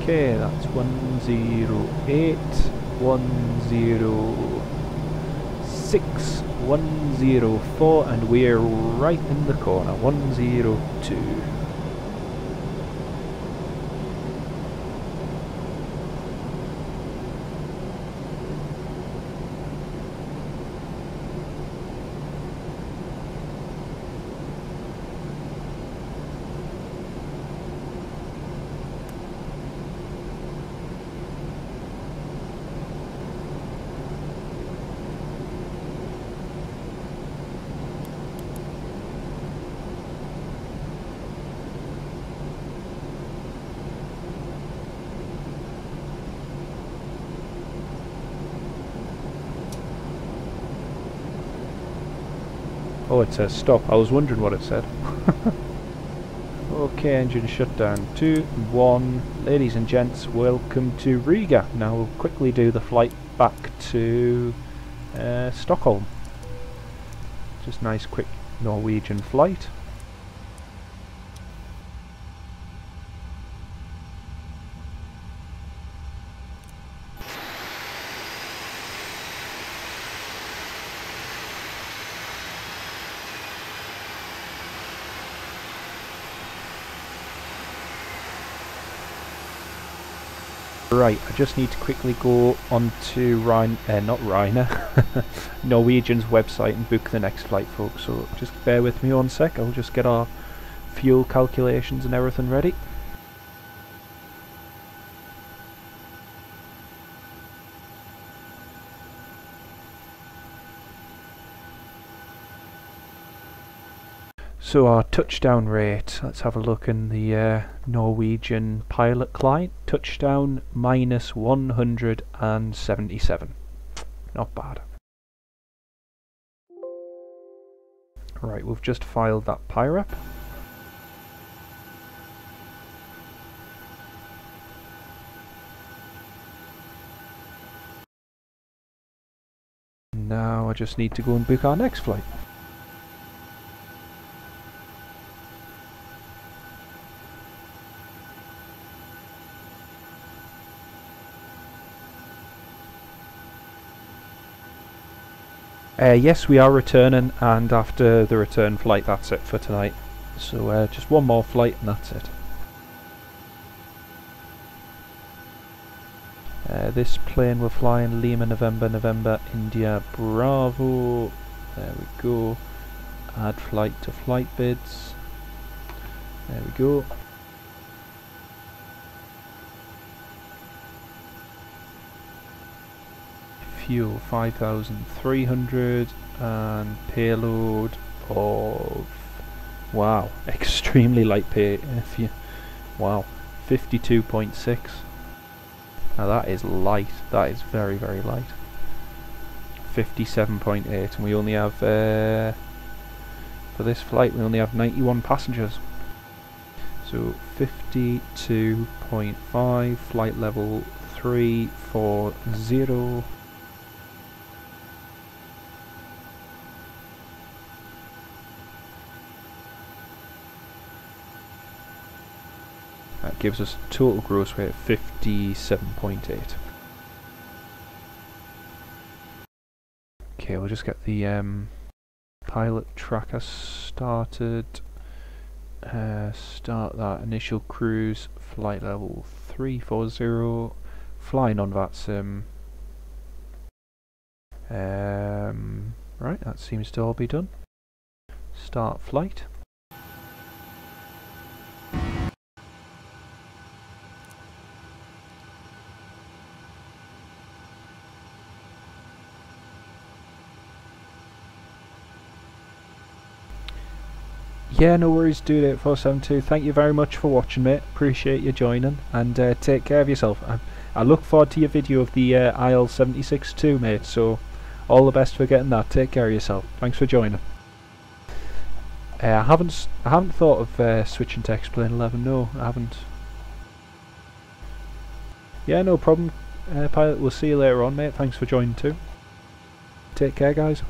Okay, that's 108, 106, 104, and we're right in the corner. 102. Oh, it says stop. I was wondering what it said. Okay, engine shutdown. 2, 1. Ladies and gents, welcome to Riga. Now we'll quickly do the flight back to Stockholm. Just nice quick Norwegian flight. Right, I just need to quickly go onto Norwegian's website and book the next flight, folks, so just bear with me one sec. I'll just get our fuel calculations and everything ready. So our touchdown rate, let's have a look in the Norwegian pilot client. Touchdown minus 177. Not bad. Right, we've just filed that PIREP. Now I just need to go and book our next flight. Yes, we are returning, and after the return flight, that's it for tonight. So just one more flight and that's it. This plane we're flying Lima November November India Bravo. There we go. Add flight to flight bids. There we go. Fuel 5,300 and payload of, wow, extremely light pay. Wow, 52.6. Now that is light. That is very, very light. 57.8, and we only have for this flight we only have 91 passengers. So 52.5, flight level 340. That gives us a total gross weight of 57.8. Okay, we'll just get the pilot tracker started. Start that initial cruise, flight level 340, flying on Vatsim. Right, that seems to all be done. Start flight. Yeah, no worries, dude. 8472. Thank you very much for watching, mate. Appreciate you joining, and take care of yourself. I look forward to your video of the IL-76-2, mate. So, all the best for getting that. Take care of yourself. Thanks for joining. I haven't thought of switching to X-Plane 11. No, I haven't. Yeah, no problem, pilot. We'll see you later on, mate. Thanks for joining too. Take care, guys.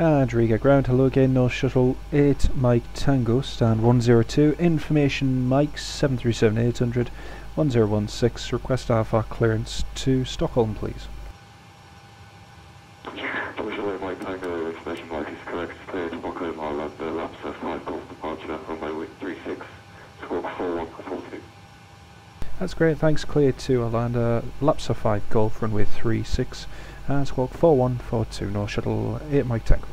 And Riga ground, hello again, North Shuttle 8 Mike Tango, stand 102, information Mike 737-800, 1016, request alpha clearance to Stockholm please. Mike Tango, information Mike is correct, clear to Stockholm, I'll have the laps of 5 Golf departure, runway 36, squawk 4142. That's great, thanks, clear to Orlando, laps of 5 Golf, runway 36, and squawk 4142, North Shuttle 8 Mike Tango.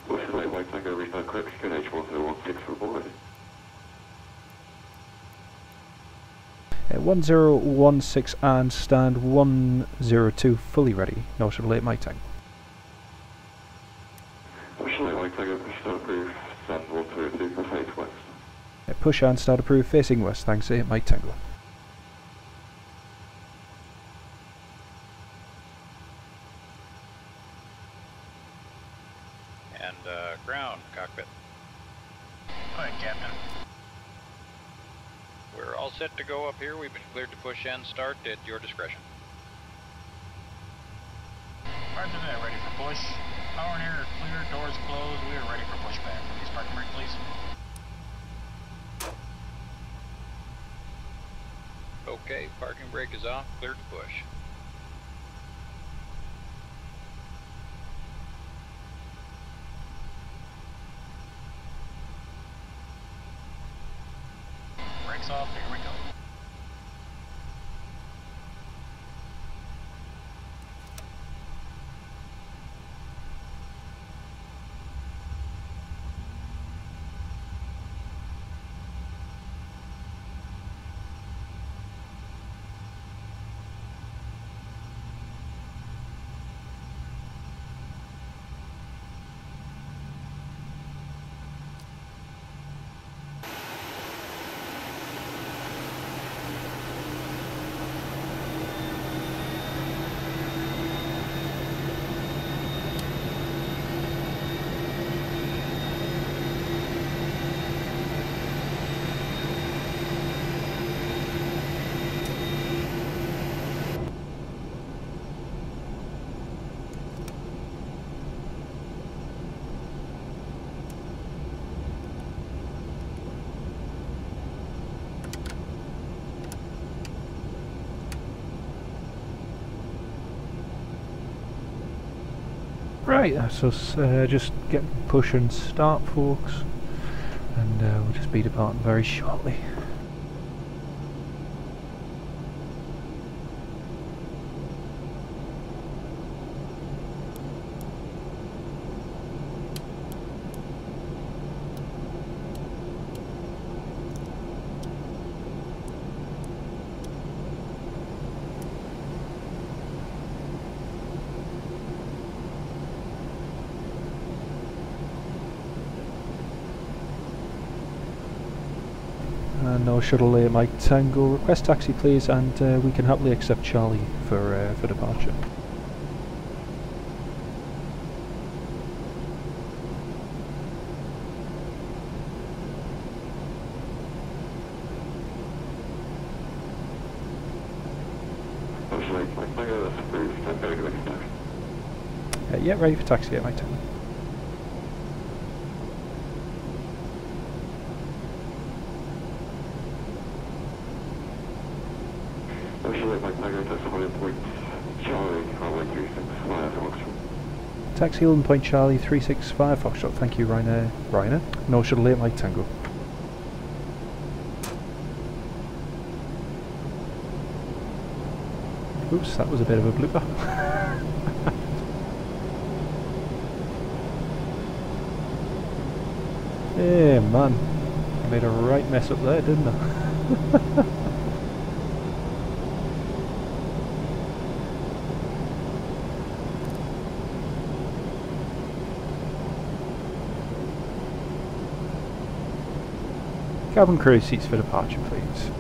North Shuttle 8 Mike Tango, restart correct, QNH 1016 for board. 1016 and stand 102 fully ready, North Shuttle 8 Mike Tango. North Shuttle 8 Mike Tango, push start approved, stand 102, face west. Push and start approved, facing west, thanks 8 Mike Tango. And ground, cockpit. Go ahead, Captain. We're all set to go up here. We've been cleared to push and start at your discretion. Pardon the net, ready for push. Power and air are clear, doors closed. We are ready for pushback. Release parking brake, please. Okay, parking brake is off, cleared to push. Brakes off, here we go. Right, that's us just get push and start, folks, and we'll just be departing very shortly. No Shuttle 8 Mike Tango, request taxi please, and we can happily accept Charlie for departure. Yeah, ready for taxi 8 Mike Tango. Taxi 11 Point Charlie 365 Foxtrot, thank you Ryanair. No Shuttle 8 Mike Tango. Oops, that was a bit of a blooper. Hey man, I made a right mess up there, didn't I? Cabin crew seats for departure, please.